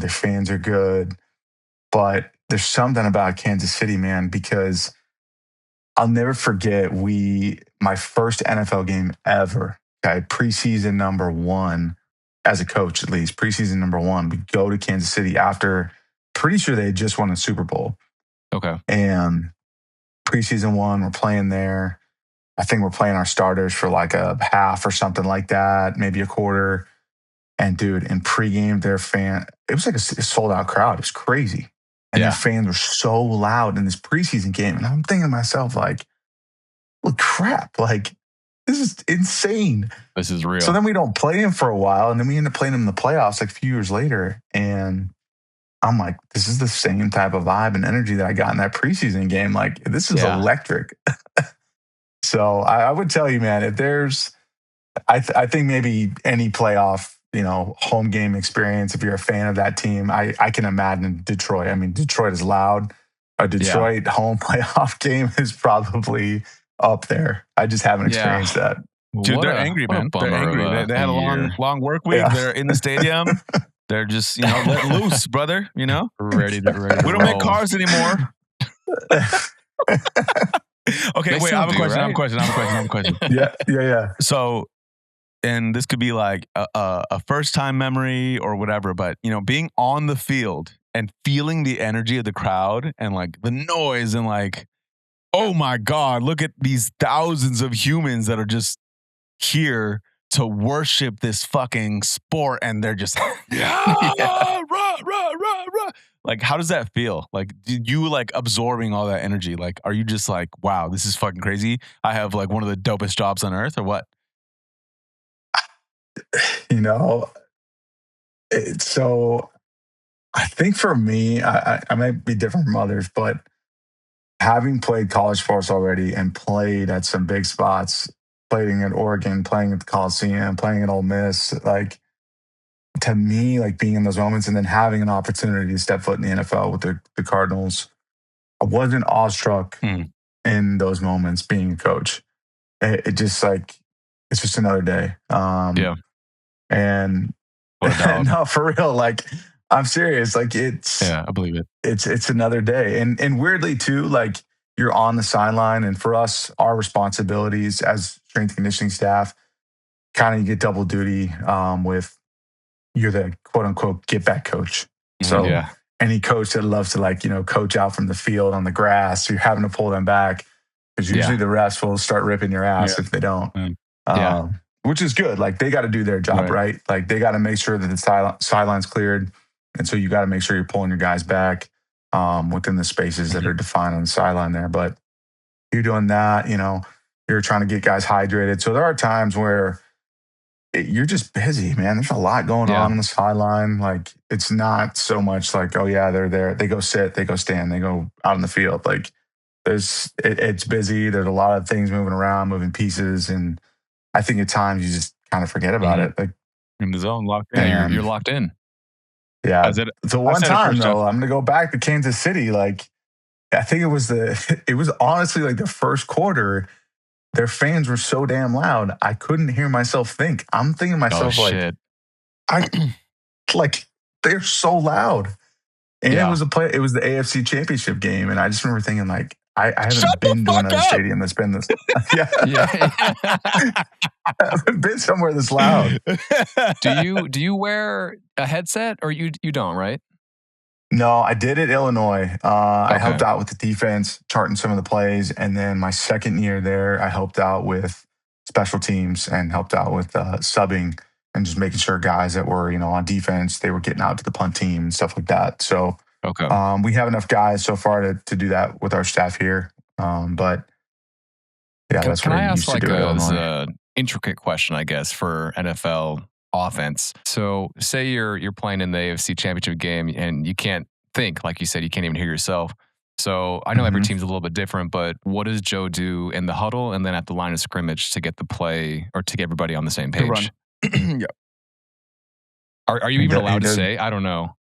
Their fans are good, but there's something about Kansas City, man, because I'll never forget my first NFL game ever. Okay, preseason number 1, as a coach at least, preseason number 1, we go to Kansas City after, pretty sure they had just won a Super Bowl. Okay. And preseason 1, we're playing there. I think we're playing our starters for like a half or something like that, maybe a quarter. And dude, in pregame, it was like a sold out crowd. It was crazy. And their fans were so loud in this preseason game. And I'm thinking to myself, like, well, crap, like, this is insane. This is real. So then we don't play him for a while, and then we end up playing him in the playoffs like a few years later. And I'm like, this is the same type of vibe and energy that I got in that preseason game. Like, this is electric. So I would tell you, man, if there's, I think maybe any playoff, home game experience, if you're a fan of that team, I can imagine Detroit. I mean, Detroit is loud. A Detroit home playoff game is probably up there. I just haven't experienced that. Dude, they're angry, man. They're angry. They had a long work week. Yeah. They're in the stadium. They're just, let loose, brother. Ready to we don't make cars anymore. Okay, wait. I have a question. Yeah. So, and this could be like a first time memory or whatever, but being on the field and feeling the energy of the crowd and like the noise and like, oh my God, look at these thousands of humans that are just here to worship this fucking sport, and they're just rah. Like, how does that feel? Like, did you like absorbing all that energy? Like, are you just like, wow, this is fucking crazy? I have like one of the dopest jobs on earth, or what? So I think for me, I might be different from others, but having played college sports already and played at some big spots, playing at Oregon, playing at the Coliseum, playing at Ole Miss, like, to me, like being in those moments and then having an opportunity to step foot in the NFL with the Cardinals, I wasn't awestruck in those moments being a coach. It just like, it's just another day. And no, for real, like I'm serious. Like Yeah, I believe it. it's another day. And weirdly too, like you're on the sideline, and for us, our responsibilities as strength and conditioning staff, kind of you get double duty with you're the quote unquote get back coach. So Yeah. any coach that loves to like, coach out from the field on the grass, you're having to pull them back because usually Yeah. the refs will start ripping your ass if they don't. Yeah. Which is good. Like they got to do their job, right? Like they got to make sure that the sideline's cleared. And so you got to make sure you're pulling your guys back within the spaces that are defined on the sideline there. But you're doing that, you're trying to get guys hydrated. So there are times where you're just busy, man. There's a lot going on the sideline. Like it's not so much like, oh yeah, they're there. They go sit, they go stand, they go out in the field. Like it's busy. There's a lot of things moving around, moving pieces. And I think at times you just kind of forget about it. Like in the zone, locked in. Yeah, you're locked in. Yeah. So one time though, I'm gonna go back to Kansas City. Like I think it was honestly like the first quarter. Their fans were so damn loud, I couldn't hear myself think. I'm thinking to myself like they're so loud. And it was it was the AFC Championship game, and I just remember thinking like I haven't been to another stadium that's been this. I haven't been somewhere this loud. Do you wear a headset or you don't, right? No, I did at Illinois. I helped out with the defense, charting some of the plays. And then my second year there, I helped out with special teams and helped out with subbing and just making sure guys that were, on defense, they were getting out to the punt team and stuff like that. So we have enough guys so far to do that with our staff here. But yeah, that's what I used to do at Illinois. An intricate question, I guess, for NFL offense. So say you're playing in the AFC Championship game and you can't think, like you said, you can't even hear yourself. So I know every team's a little bit different, but what does Joe do in the huddle and then at the line of scrimmage to get the play or to get everybody on the same page? Yeah. Are you even allowed to say? I don't know.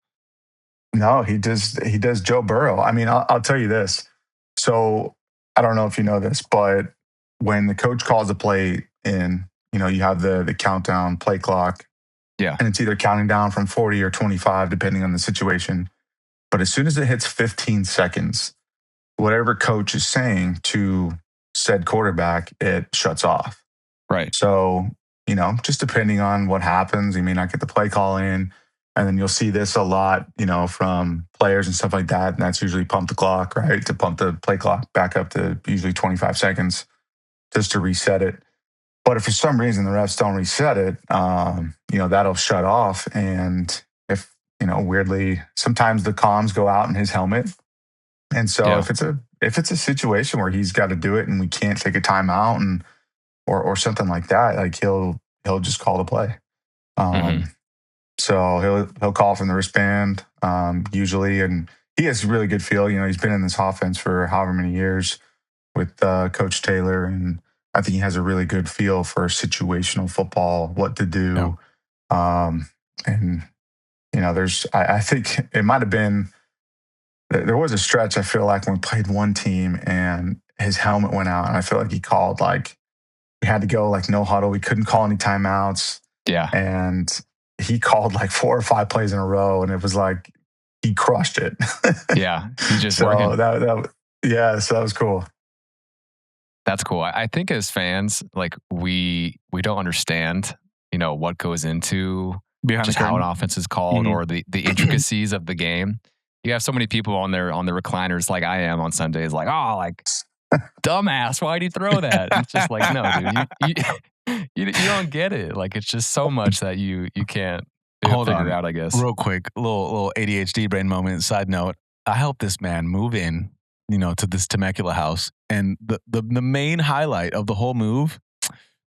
No, he does Joe Burrow. I mean, I'll tell you this. So I don't know if you know this, but when the coach calls a play in, you have the countdown play clock. Yeah. And it's either counting down from 40 or 25, depending on the situation. But as soon as it hits 15 seconds, whatever coach is saying to said quarterback, it shuts off. Right. So, just depending on what happens, you may not get the play call in. And then you'll see this a lot, from players and stuff like that. And that's usually pump the clock, right? To pump the play clock back up to usually 25 seconds just to reset it. But if for some reason the refs don't reset it, that'll shut off. And if, weirdly, sometimes the comms go out in his helmet. And so if it's a situation where he's got to do it and we can't take a timeout and or something like that, like he'll just call the play. So he'll call from the wristband usually, and he has a really good feel. He's been in this offense for however many years with Coach Taylor, and I think he has a really good feel for situational football, what to do. And, I think it might have been, there was a stretch, I feel like, when we played one team and his helmet went out. And I feel like he called, like, we had to go, like, no huddle. We couldn't call any timeouts. Yeah. And he called, like, 4 or 5 plays in a row. And it was like, he crushed it. Yeah. He just so working. so that was cool. That's cool. I think as fans, like we don't understand, what goes into behind just how an offense is called or the intricacies of the game. You have so many people on the recliners, like I am on Sundays, like, oh, like dumbass, why'd you throw that? It's just like, no, dude, you don't get it. Like it's just so much that you can't figure out, I guess. Real quick, little ADHD brain moment. Side note: I helped this man move in, to this Temecula house. And the main highlight of the whole move,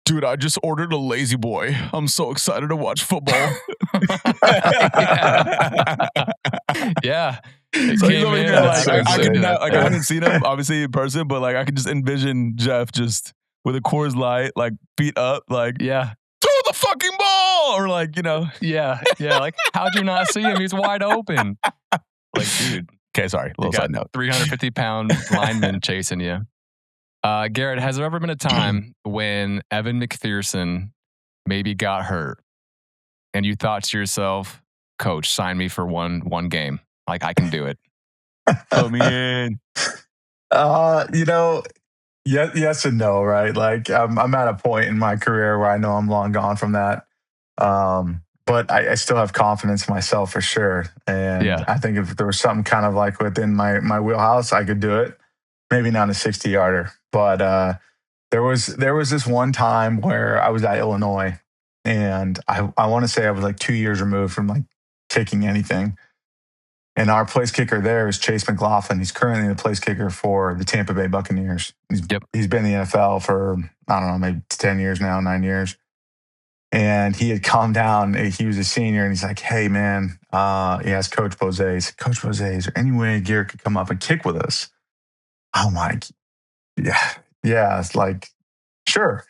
dude, I just ordered a lazy boy. I'm so excited to watch football. Yeah. So he's over here, I haven't seen him obviously in person, but like I can just envision Jeff just with a Coors Light, like feet up, like throw the fucking ball, or like yeah, like how'd you not see him? He's wide open. Like, dude. Okay, sorry. Little side note. 350-pound lineman chasing you. Garrett, has there ever been a time when Evan McPherson maybe got hurt and you thought to yourself, coach, sign me for one game. Like I can do it. Put me in. You know, yes and no, right? Like I'm at a point in my career where I know I'm long gone from that. But I still have confidence in myself for sure. And Yeah. I think if there was something kind of like within my wheelhouse, I could do it. Maybe not a 60 yarder, but there was this one time where I was at Illinois, and I want to say I was like 2 years removed from like kicking anything. And our place kicker there is Chase McLaughlin. He's currently the place kicker for the Tampa Bay Buccaneers. Yep. He's been in the NFL for, I don't know, maybe 10 years now, 9 years. And he had come down. He was a senior, and he's like, "Hey, man," he asked Coach Bose, he said, "Coach Bose, is there any way Garrett could come up and kick with us?" I'm like, yeah. It's like, sure.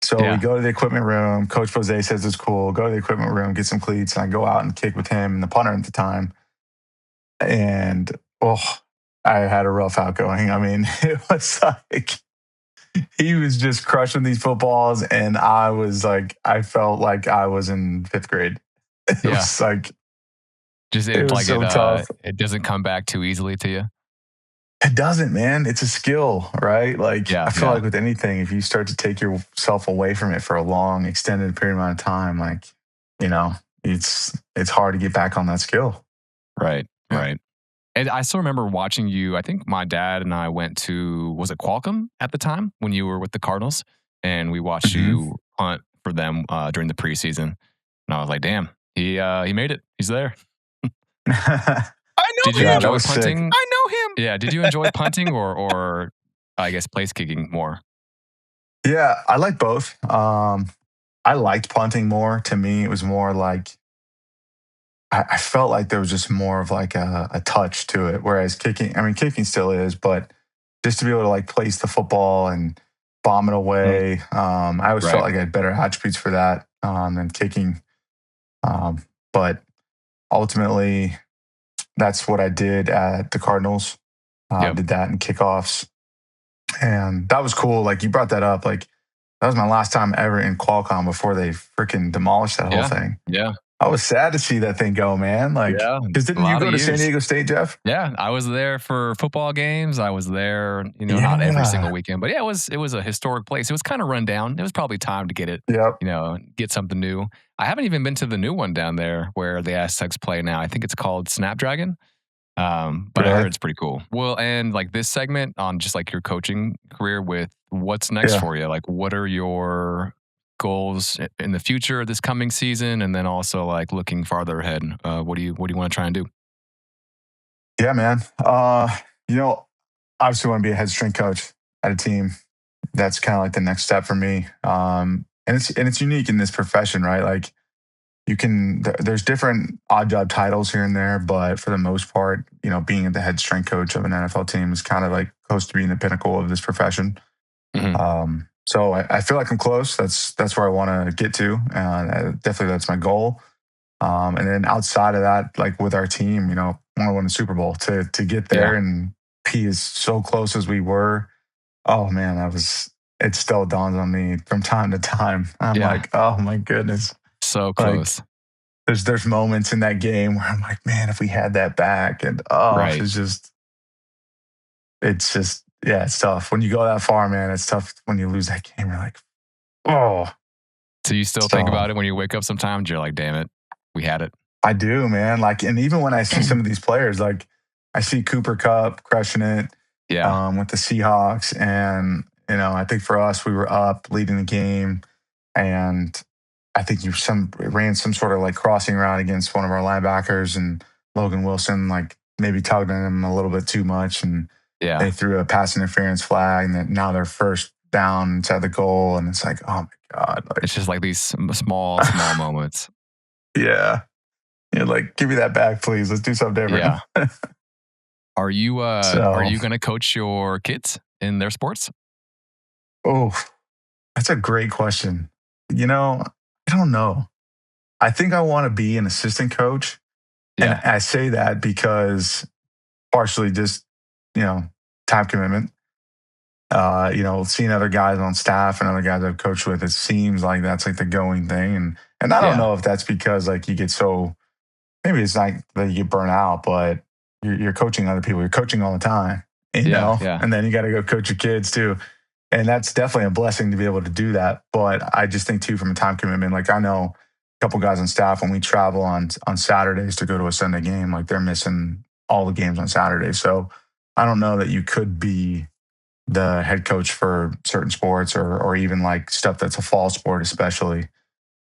So Yeah. we go to the equipment room. Coach Bose says it's cool. Go to the equipment room, get some cleats, and I go out and kick with him and the punter at the time. And I had a rough outgoing. I mean, it was like he was just crushing these footballs, and I felt like I was in fifth grade. It Yeah. was like Just it was like so tough. it doesn't come back too easily to you. It doesn't, man. It's a skill, right? Like Yeah, I feel yeah. like with anything, if you start to take yourself away from it for a long, extended period amount of time, like it's hard to get back on that skill. Right. Yeah. Right. And I still remember watching you. I think my dad and I went to, was it Qualcomm at the time when you were with the Cardinals? And we watched Mhm. you hunt for them during the preseason. And I was like, damn, he made it. He's there. I know Did you Yeah, that enjoy was sick. punting? I know him. Yeah. Did you enjoy punting or I guess place kicking more? Yeah, I like both. I liked punting more. To me, it was more like I felt like there was just more of like a touch to it. Whereas kicking, I mean, kicking still is, but just to be able to like place the football and bomb it away, I always Right. felt like I had better attributes for that than kicking. But ultimately, that's what I did at the Cardinals. Yep. Did that in kickoffs, and that was cool. Like you brought that up, like that was my last time ever in Qualcomm before they freaking demolished that whole Yeah. thing. Yeah. I was sad to see that thing go, man. Like, Yeah, because a didn't you lot go of to San years. Diego State, Jeff? Yeah, I was there for football games. I was there, not every Yeah. single weekend, but yeah, it was a historic place. It was kind of run down. It was probably time to get it, Yep. get something new. I haven't even been to the new one down there where the Aztecs play now. I think it's called Snapdragon. But I Really? heard it's pretty cool. Well, and like this segment on just like your coaching career with what's next Yeah. for you? Like, what are your goals in the future this coming season, and then also like looking farther ahead? What do you want to try and do? Yeah, man. Obviously want to be a head strength coach at a team. That's kind of like the next step for me. And it's unique in this profession, right? Like there's different odd job titles here and there, but for the most part, being the head strength coach of an NFL team is kind of like close to being the pinnacle of this profession. Mhm. So I feel like I'm close. That's where I want to get to. Definitely that's my goal. And then outside of that, like with our team, want to win a Super Bowl to get there and be as so close as we were. Oh man, it still dawns on me from time to time. I'm like, oh my goodness. So close. There's moments in that game where I'm like, man, if we had that back, and Right. it's tough. When you go that far, man, it's tough when you lose that game. You're like, oh. So you still think about it when you wake up sometimes? You're like, damn it, we had it. I do, man. Like, and even when I see some of these players, like I see Cooper Kupp crushing it with the Seahawks. And, I think for us, we were up leading the game. And I think you ran some sort of like crossing route against one of our linebackers, and Logan Wilson like maybe tugged on him a little bit too much, and they threw a pass interference flag, and then now they're first down inside the goal, and it's like, oh my god, like, it's just like these small moments. Yeah, like give me that back, please. Let's do something different. Yeah. Are you going to coach your kids in their sports? Oh, that's a great question. I don't know. I think I want to be an assistant coach. And I say that because partially just, time commitment. Seeing other guys on staff and other guys I've coached with, it seems like that's like the going thing. And I don't know if that's because like you get so maybe it's not that you get burnt out, but you're coaching other people. You're coaching all the time, Yeah. and then you got to go coach your kids too. And that's definitely a blessing to be able to do that. But I just think too, from a time commitment, like I know a couple guys on staff, when we travel on Saturdays to go to a Sunday game, like they're missing all the games on Saturday. So I don't know that you could be the head coach for certain sports or even like stuff that's a fall sport, especially,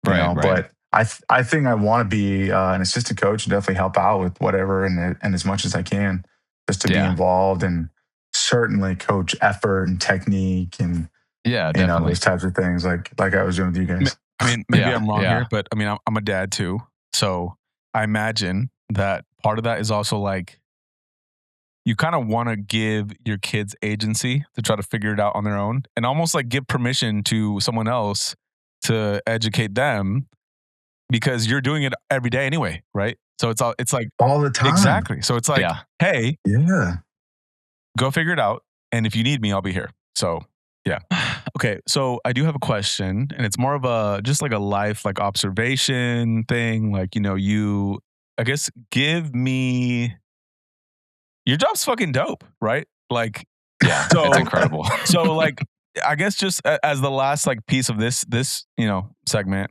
Right. But I think I want to be an assistant coach and definitely help out with whatever and as much as I can, just to be involved and certainly coach effort and technique and definitely. those types of things like I was doing with you guys. I mean, maybe I'm wrong here, but I mean, I'm a dad too, so I imagine that part of that is also like you kind of want to give your kids agency to try to figure it out on their own, and almost like give permission to someone else to educate them because you're doing it every day anyway, right? So it's like all the time. Exactly. So it's like, hey, go figure it out, and if you need me, I'll be here. So yeah. Okay, so I do have a question, and it's more of a just like a life like observation thing. Like, you I guess give me your job's fucking dope, right? Like, so it's incredible. So like, I guess just as the last like piece of this segment,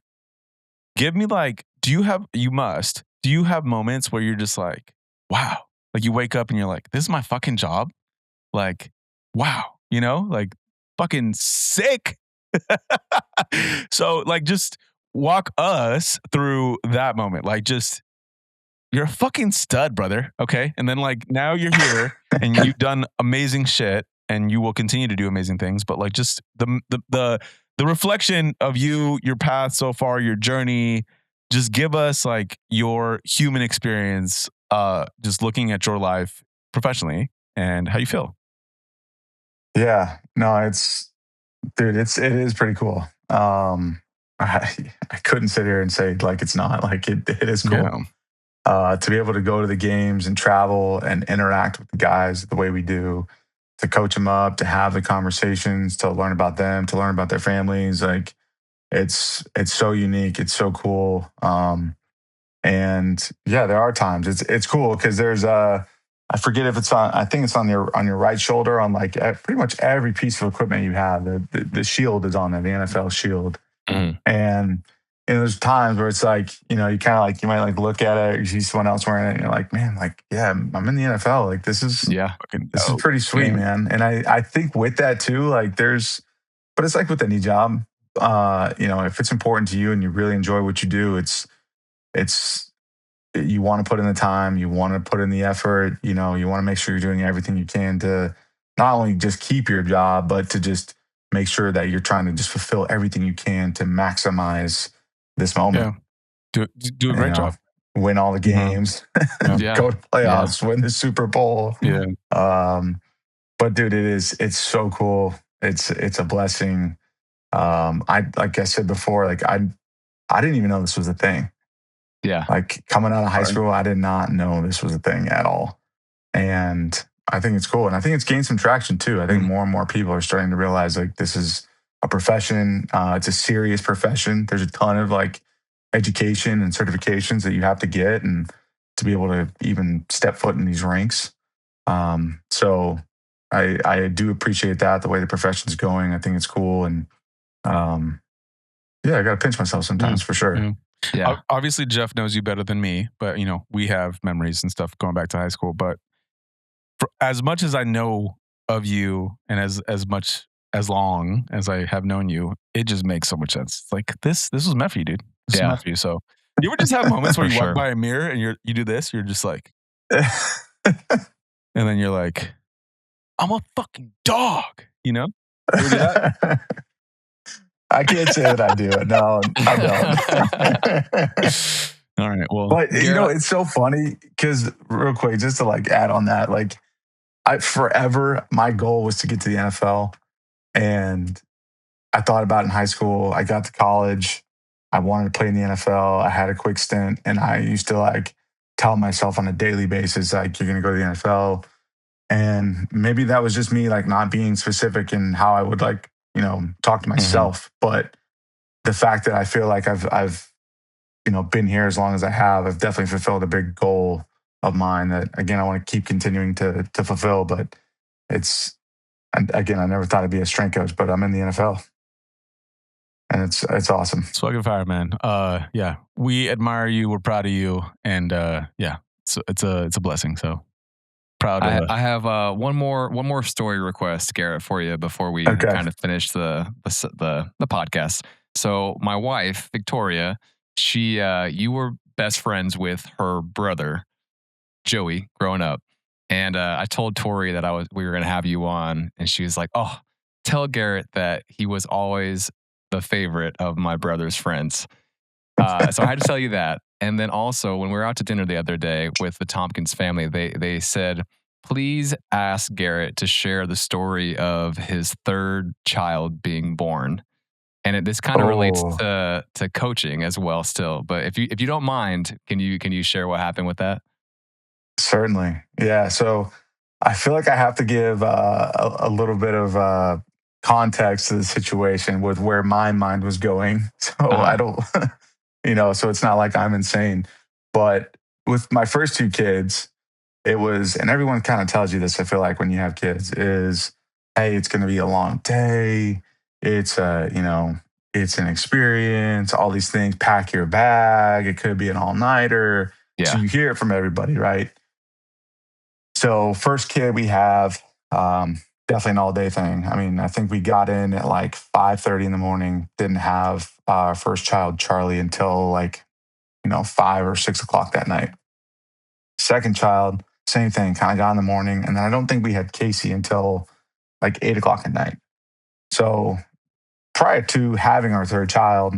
give me like, do you have moments where you're just like, wow, like you wake up and you're like, this is my fucking job, like, wow, like fucking sick. So like, just walk us through that moment, like just. You're a fucking stud, brother. Okay. And then like now you're here and you've done amazing shit and you will continue to do amazing things. But like just the reflection of you, your path so far, your journey, just give us like your human experience, just looking at your life professionally and how you feel. Yeah, no, it is pretty cool. I couldn't sit here and say like it's not, like it is cool. Yeah. To be able to go to the games and travel and interact with the guys the way we do, to coach them up, to have the conversations, to learn about them, to learn about their families. Like it's so unique. It's so cool. And yeah, there are times it's cool because there's I forget if it's I think it's on your right shoulder on like pretty much every piece of equipment you have. The shield is on there, the NFL shield. Mm-hmm. And there's times where it's like, you kind of like, you might like look at it, you see someone else wearing it, and you're like, man, like, yeah, I'm in the NFL. Like, this is pretty sweet, man. And I think with that too, like but it's like with any job, if it's important to you and you really enjoy what you do, you want to put in the time, you want to put in the effort, you want to make sure you're doing everything you can to not only just keep your job, but to just make sure that you're trying to just fulfill everything you can to maximize this moment. Do a great job. Win all the games, go to playoffs, win the Super Bowl. Yeah. But dude, it's so cool. It's a blessing. Like I said before, like I didn't even know this was a thing. Yeah. Like coming out of high school, I did not know this was a thing at all. And I think it's cool. And I think it's gained some traction too. I think more and more people are starting to realize like this is a profession. It's a serious profession. There's a ton of like education and certifications that you have to get and to be able to even step foot in these ranks. So I do appreciate that, the way the profession's going. I think it's cool. And I got to pinch myself sometimes for sure. Yeah. Obviously, Jeff knows you better than me, but we have memories and stuff going back to high school. But for as much as I know of you and as long as I have known you, it just makes so much sense. It's like this was meant for you, dude. This was meant for you. So you ever just have moments where you walk by a mirror and you do this, you're just like, and then you're like, I'm a fucking dog, You ever do that? I can't say that I do it. No, I don't. All right. Well, but it's so funny because real quick, just to like add on that, like forever, my goal was to get to the NFL, and I thought about it in high school. I got to college. I wanted to play in the NFL. I had a quick stint, and I used to like tell myself on a daily basis, like, you're going to go to the NFL. And maybe that was just me like not being specific in how I would like, talk to myself. But the fact that I feel like I've been here as long as I have, I've definitely fulfilled a big goal of mine that, again, I want to keep continuing to fulfill. But it's, and again, I never thought I'd be a strength coach, but I'm in the NFL, and it's awesome. It's fucking fire, man. Yeah, we admire you. We're proud of you, and yeah, it's a blessing. So proud. I have one more story request, Garrett, for you before we Okay. kind of finish the podcast. So my wife, Victoria, she you were best friends with her brother, Joey, growing up. And I told Tori that we were going to have you on, and she was like, "Oh, tell Garrett that he was always the favorite of my brother's friends." So I had to tell you that. And then also, when we were out to dinner the other day with the Tompkins family, they said, "Please ask Garrett to share the story of his third child being born." And this kind of relates to coaching as well, still. But if you don't mind, can you share what happened with that? Certainly. Yeah. So I feel like I have to give a little bit of context to the situation with where my mind was going. So I don't, so it's not like I'm insane. But with my first two kids, it was, and everyone kind of tells you this, I feel like, when you have kids, is, hey, it's going to be a long day. It's it's an experience, all these things, pack your bag. It could be an all-nighter. Yeah. So you hear it from everybody, right? So first kid we have, definitely an all-day thing. I mean, I think we got in at like 5:30 in the morning, didn't have our first child, Charlie, until like, 5 or 6 o'clock that night. Second child, same thing, kind of got in the morning. And then I don't think we had Casey until like 8 o'clock at night. So prior to having our third child,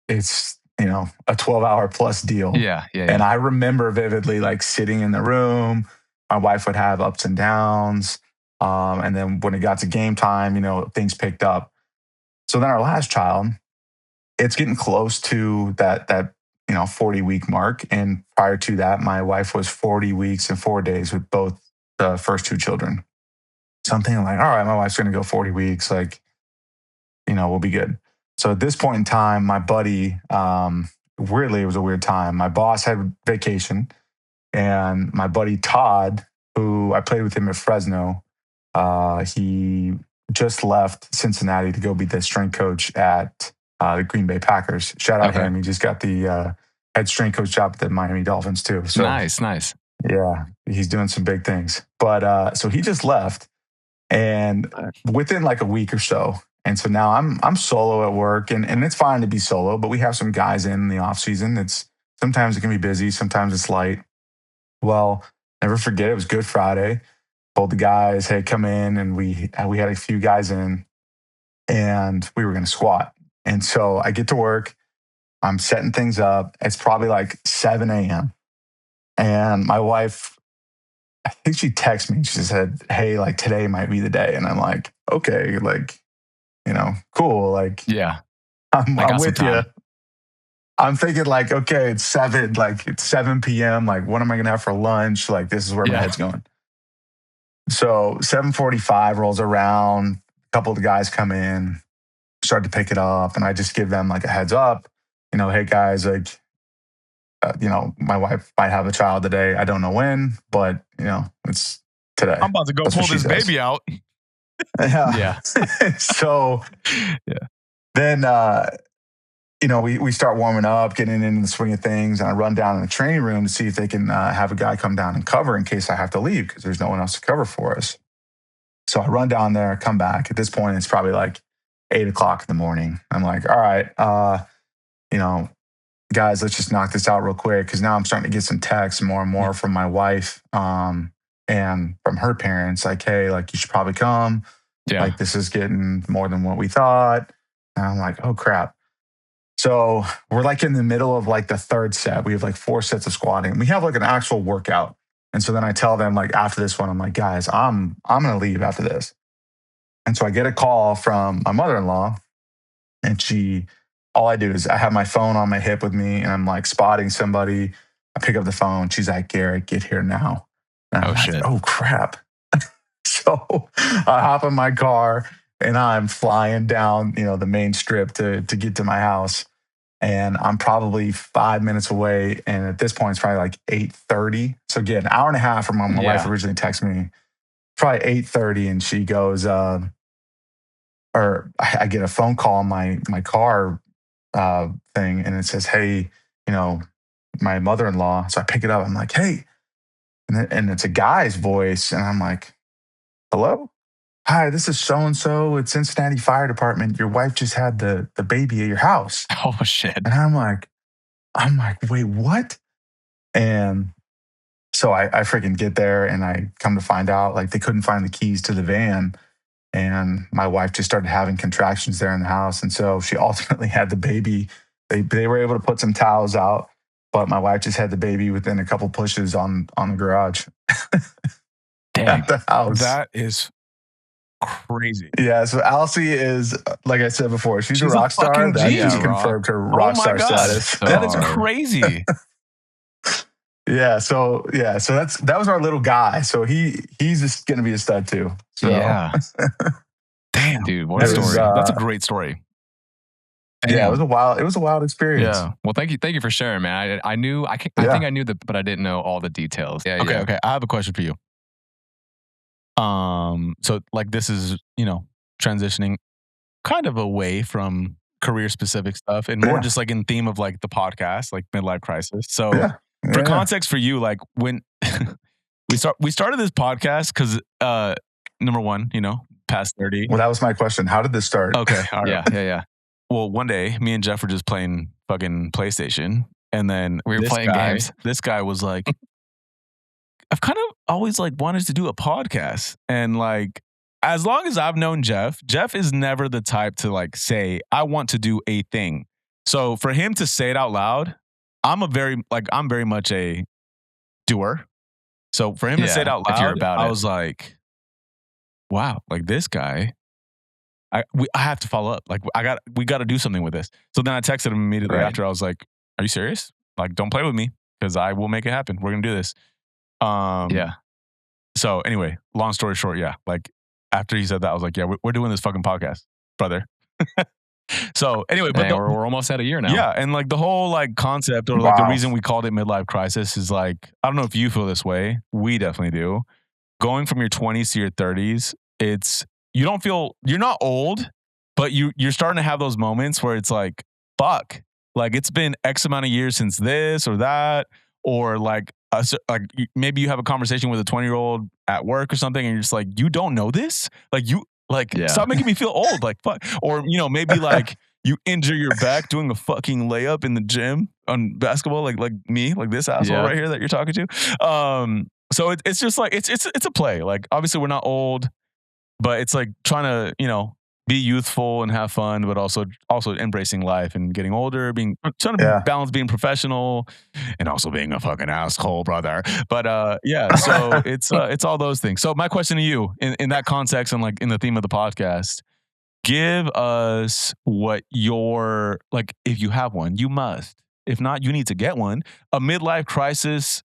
it's, a 12-hour plus deal. Yeah. And I remember vividly like sitting in the room. My wife would have ups and downs. And then when it got to game time, things picked up. So then our last child, it's getting close to that 40-week mark. And prior to that, my wife was 40 weeks and 4 days with both the first two children. So I'm thinking like, all right, my wife's going to go 40 weeks. Like, we'll be good. So at this point in time, my buddy, weirdly, it was a weird time. My boss had vacation, and my buddy Todd, who I played with him at Fresno, he just left Cincinnati to go be the strength coach at the Green Bay Packers. Shout out him. He just got the head strength coach job at the Miami Dolphins too. So nice. Yeah, he's doing some big things. But so he just left, and within like a week or so. And so now I'm solo at work, and it's fine to be solo, but we have some guys in the off season. Sometimes it can be busy, sometimes it's light. Well, never forget, it was Good Friday. Told the guys, hey, come in, and we had a few guys in, and we were going to squat. And so I get to work, I'm setting things up. It's probably like 7 a.m. And my wife, I think she texted me and she said, hey, like today might be the day. And I'm like, okay, like, cool. Like, yeah, I'm with you. I'm thinking like, okay, it's 7 p.m. Like, what am I going to have for lunch? Like, this is where my head's going. So 7:45 rolls around. A couple of the guys come in, start to pick it up. And I just give them like a heads up, hey guys, like, my wife might have a child today. I don't know when, but it's today. I'm about to go pull this baby out. Yeah. So then, we start warming up, getting into the swing of things, and I run down in the training room to see if they can have a guy come down and cover in case I have to leave because there's no one else to cover for us. So I run down there, come back. At this point, it's probably like 8 o'clock in the morning. I'm like, all right, guys, let's just knock this out real quick because now I'm starting to get some texts more and more from my wife and from her parents, like, hey, like you should probably come. Yeah. Like this is getting more than what we thought. And I'm like, oh crap. So we're like in the middle of like the third set. We have like 4 sets of squatting. We have like an actual workout. And so then I tell them like after this one, I'm like, guys, I'm going to leave after this. And so I get a call from my mother-in-law, and all I do is I have my phone on my hip with me and I'm like spotting somebody. I pick up the phone. She's like, Garrett, get here now. And I'm like, shit. Oh crap. So I hop in my car and I'm flying down, the main strip to get to my house. and I'm probably 5 minutes away. And at this point, it's probably like 8:30. So again, an hour and a half from when my wife originally texted me. Probably 8:30, and she goes, or I get a phone call on my car thing, and it says, "Hey, my mother-in-law." So I pick it up. I'm like, "Hey," and it's a guy's voice, and I'm like, "Hello, hi, this is so and so at Cincinnati Fire Department. Your wife just had the baby at your house." Oh shit. And I'm like, "Wait, what?" And so I freaking get there, and I come to find out like they couldn't find the keys to the van. And my wife just started having contractions there in the house. And so she ultimately had the baby. They were able to put some towels out, but my wife just had the baby within a couple pushes on the garage. Damn. At the house. That is crazy. Yeah, so Alcy is, like I said before, she's a She's a rock star. fucking That G. just Yeah, confirmed her rock star status. That is crazy. Yeah, so that was our little guy. So he's just gonna be a stud too. So. Yeah. Damn, Dude, what a story. That's a great story. Yeah, it was a wild experience. Yeah. Well, thank you for sharing, man. I think I knew but I didn't know all the details. Yeah. Okay. I have a question for you. So like this is, transitioning kind of away from career specific stuff and more just like in theme of like the podcast, like Midlife Crisis. So for context for you, like when we started this podcast because number one, past 30. Well, that was my question. How did this start? Okay. All right. Yeah. Well, one day me and Jeff were just playing fucking PlayStation, and then we were playing games. This guy was like, I've kind of always like wanted to do a podcast. And like, as long as I've known Jeff is never the type to like say, I want to do a thing. So for him to say it out loud, I'm very much a doer. So for him to say it out loud, I was like, wow, like this guy, I have to follow up. Like we got to do something with this. So then I texted him immediately after. I was like, are you serious? Like, don't play with me because I will make it happen. We're going to do this. So anyway, long story short, like after he said that, I was like, yeah, we're doing this fucking podcast, brother. So anyway, but we're almost at a year now. Yeah, and like the whole like concept or like the reason we called it Midlife Crisis is like, I don't know if you feel this way. We definitely do. Going from your 20s to your 30s, you're not old, but you're starting to have those moments where it's like, fuck, like it's been X amount of years since this or that, or like maybe you have a conversation with a 20-year-old at work or something, and you're just like, you don't know this, stop making me feel old, like fuck, or maybe like you injure your back doing a fucking layup in the gym on basketball, like me, like this asshole right here that you're talking to. So it's just like it's a play. Like obviously we're not old, but it's like trying to be youthful and have fun, but also embracing life and getting older, trying to balance being professional and also being a fucking asshole, brother. But so it's all those things. So my question to you in that context and like in the theme of the podcast, give us what your, like, if you have one, you must. If not, you need to get one. A midlife crisis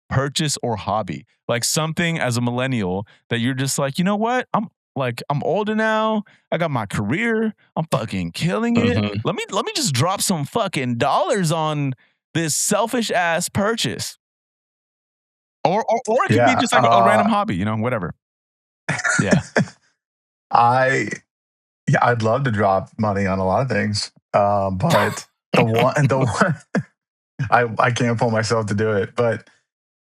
purchase or hobby, like something as a millennial that you're just like, you know what? I'm older now. I got my career. I'm fucking killing it. Mm-hmm. Let me just drop some fucking dollars on this selfish ass purchase. Or it could be just like a random hobby, whatever. Yeah. I'd love to drop money on a lot of things. But the one I can't pull myself to do it. But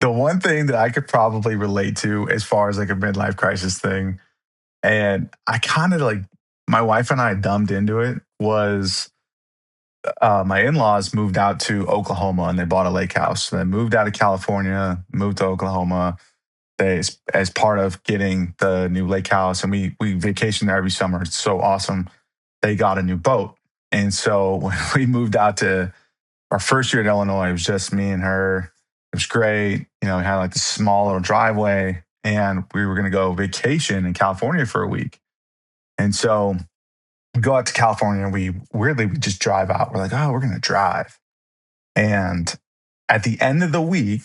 the one thing that I could probably relate to as far as like a midlife crisis thing, and I kind of like, my wife and I dumbed into it, was my in-laws moved out to Oklahoma and they bought a lake house. So they moved out of California, moved to Oklahoma. As part of getting the new lake house, and we vacation there every summer. It's so awesome. They got a new boat. And so when we moved out to our first year at Illinois, it was just me and her. It was great. We had like this small little driveway, and we were going to go vacation in California for a week. And so we go out to California, and we just drive out. We're like, oh, we're going to drive. And at the end of the week,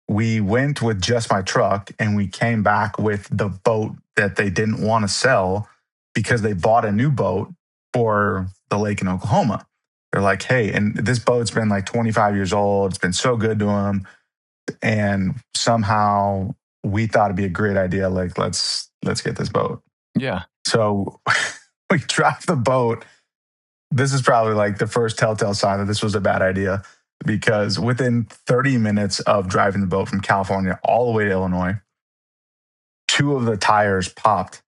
we went with just my truck, and we came back with the boat that they didn't want to sell because they bought a new boat for the lake in Oklahoma. They're like, hey, and this boat's been like 25 years old. It's been so good to them. And somehow we thought it'd be a great idea. Like, let's get this boat. Yeah. So we drive the boat. This is probably like the first telltale sign that this was a bad idea, because within 30 minutes of driving the boat from California all the way to Illinois, 2 of the tires popped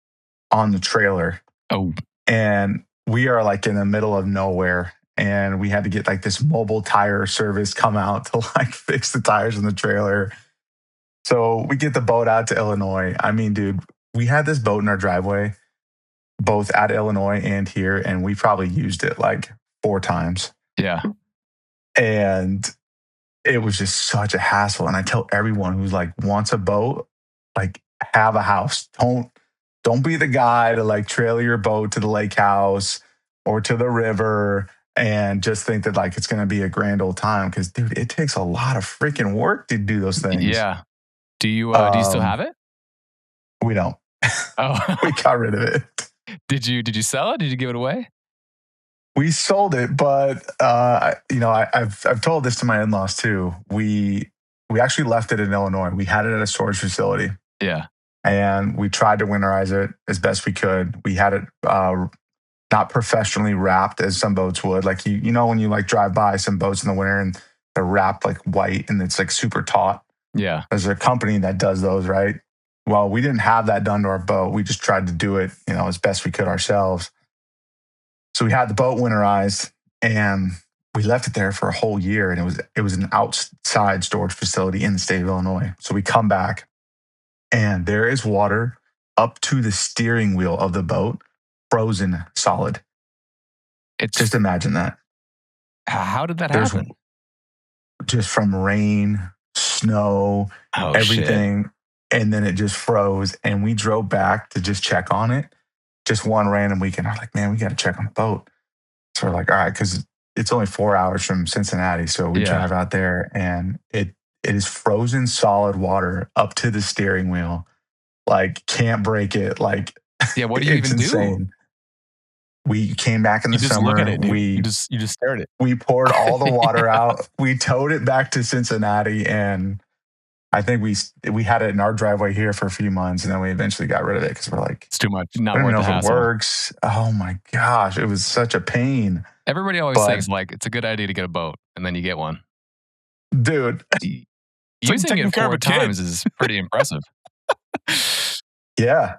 on the trailer. Oh. And we are like in the middle of nowhere. And we had to get like this mobile tire service come out to like fix the tires in the trailer. So we get the boat out to Illinois. I mean, dude, we had this boat in our driveway, both at Illinois and here, and we probably used it like 4 times. Yeah. And it was just such a hassle. And I tell everyone who's like wants a boat, like have a house. Don't be the guy to like trailer your boat to the lake house or to the river and just think that like it's going to be a grand old time. Because dude, it takes a lot of freaking work to do those things. Yeah. Do you still have it? We don't. Oh. We got rid of it. Did you sell it? Did you give it away? We sold it, but I've told this to my in-laws too. We actually left it in Illinois. We had it at a storage facility. Yeah. And we tried to winterize it as best we could. We had it not professionally wrapped as some boats would. Like you know when you like drive by some boats in the winter and they're wrapped like white and it's like super taut. Yeah. There's a company that does those, right? Well, we didn't have that done to our boat. We just tried to do it, as best we could ourselves. So we had the boat winterized and we left it there for a whole year. And it was an outside storage facility in the state of Illinois. So we come back and there is water up to the steering wheel of the boat, frozen solid. Just imagine that. How did that happen? Just from rain, snow, everything. Shit. And then it just froze. And we drove back to just check on it. Just one random weekend. I was like, man, we got to check on the boat. So we're like, all right, because it's only 4 hours from Cincinnati. So we drive out there and it is frozen solid water up to the steering wheel. Like, can't break it. Like, yeah, what do you even insane. Do? We came back in the summer. Look at it, you just stare at it. We poured all the water out. We towed it back to Cincinnati, and I think we had it in our driveway here for a few months, and then we eventually got rid of it because we're like, it's too much. I don't know if it works. Oh my gosh, it was such a pain. Everybody always thinks like it's a good idea to get a boat, and then you get one. Dude, using it 4 times is pretty impressive. Yeah.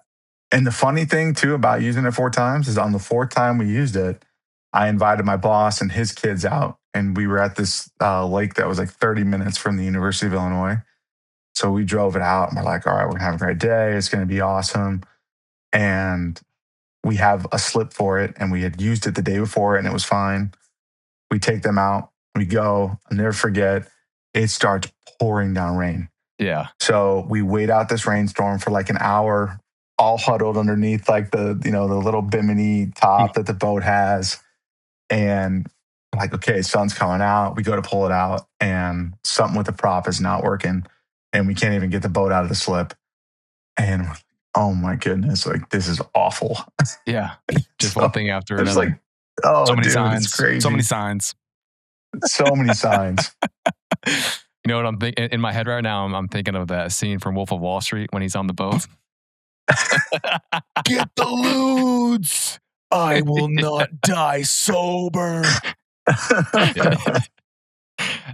And the funny thing too about using it 4 times is on the 4th time we used it, I invited my boss and his kids out, and we were at this lake that was like 30 minutes from the University of Illinois. So we drove it out and we're like, all right, we're gonna have a great day. It's going to be awesome. And we have a slip for it, and we had used it the day before and it was fine. We take them out, we go, I'll never forget, it starts pouring down rain. Yeah. So we wait out this rainstorm for like an hour, all huddled underneath like the little bimini top that the boat has. And like, okay, sun's coming out. We go to pull it out and something with the prop is not working. And we can't even get the boat out of the slip. And we're like, oh my goodness, like this is awful. Yeah. Just one thing after another. Like, oh, so many dude, signs. It's crazy. So many signs. So many signs. You know what I'm thinking in my head right now? I'm thinking of that scene from Wolf of Wall Street when he's on the boat. Get the lewds. I will not die sober.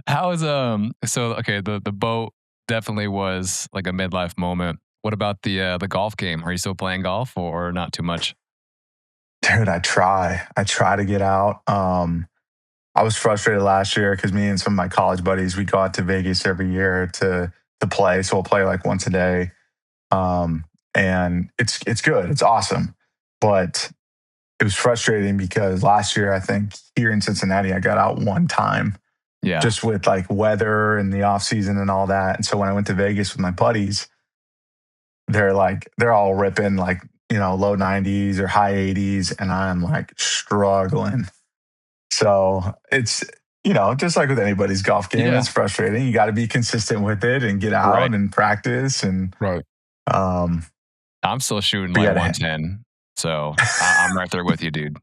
How is the boat definitely was like a midlife moment. What about the golf game? Are you still playing golf or not too much? Dude, I try to get out. I was frustrated last year because me and some of my college buddies, we go out to Vegas every year to play. So we'll play like once a day. And it's good. It's awesome. But it was frustrating because last year, I think here in Cincinnati, I got out one time. Yeah. Just with like weather and the off season and all that. And so when I went to Vegas with my buddies, they're all ripping like, low 90s or high 80s. And I'm like struggling. So it's, just like with anybody's golf game, it's frustrating. You got to be consistent with it and get out and practice. And I'm still shooting like 110. So I'm right there with you, dude.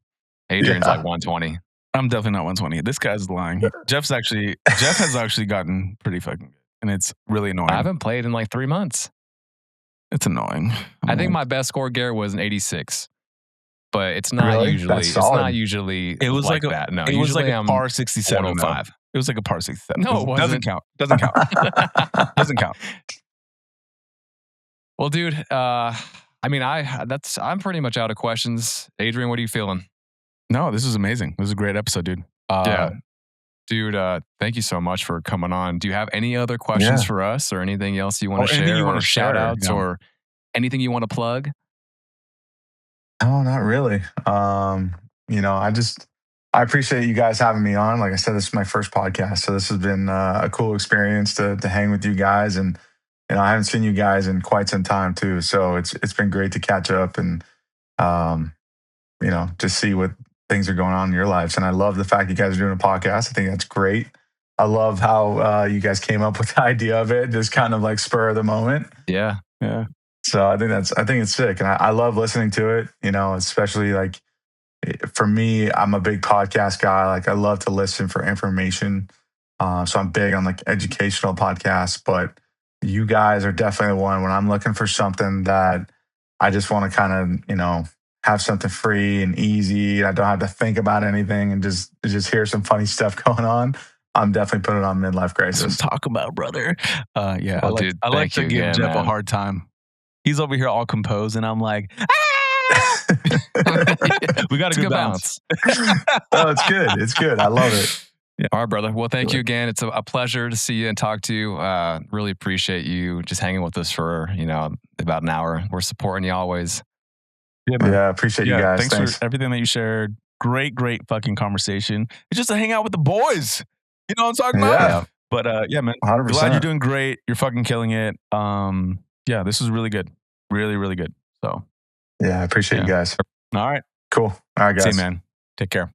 Adrian's like 120. I'm definitely not 120. This guy's lying. Jeff has actually gotten pretty fucking good, and it's really annoying. I haven't played in like 3 months. It's annoying. I think my best score, Garrett, was an 86. But it's not Really? usually. That's It's solid. not usually. It was like a, that. No, it was like usually a I'm par 67. 105. It was like a par 67. No, it Doesn't wasn't. count. Doesn't count. Doesn't count. Well, dude, I mean, I'm pretty much out of questions. Adrian, what are you feeling? No, this is amazing. This is a great episode, dude. Yeah. Dude, thank you so much for coming on. Do you have any other questions for us or anything else you want to share or shout outs or anything you want to plug? No, not really. I appreciate you guys having me on. Like I said, this is my first podcast, so this has been a cool experience to hang with you guys. And I haven't seen you guys in quite some time too, so it's been great to catch up and just see what things are going on in your lives. And I love the fact you guys are doing a podcast. I think that's great. I love how you guys came up with the idea of it, just kind of like spur of the moment. Yeah. So I think it's sick, and I love listening to it. Especially like for me, I'm a big podcast guy. Like I love to listen for information. So I'm big on like educational podcasts, but you guys are definitely the one when I'm looking for something that I just want to kind of have something free and easy. I don't have to think about anything and just hear some funny stuff going on. I'm definitely putting it on Midlife Crisis. Talk about, brother. Yeah, well, I like to give Jeff a hard time. He's over here all composed, and I'm like, we got a good bounce. Oh, it's good. It's good. I love it. Yeah. All right, brother. Well, thank you again. It's a pleasure to see you and talk to you. Really appreciate you just hanging with us for about an hour. We're supporting you always. Yeah, man. Yeah, appreciate you guys. Thanks for everything that you shared. Great fucking conversation. It's just to hang out with the boys. You know what I'm talking about? Yeah. But yeah, man. 100%. Glad you're doing great. You're fucking killing it. Yeah, this is really good. Really, really good. So yeah, I appreciate you guys. All right. Cool. All right, guys. See you, man. Take care.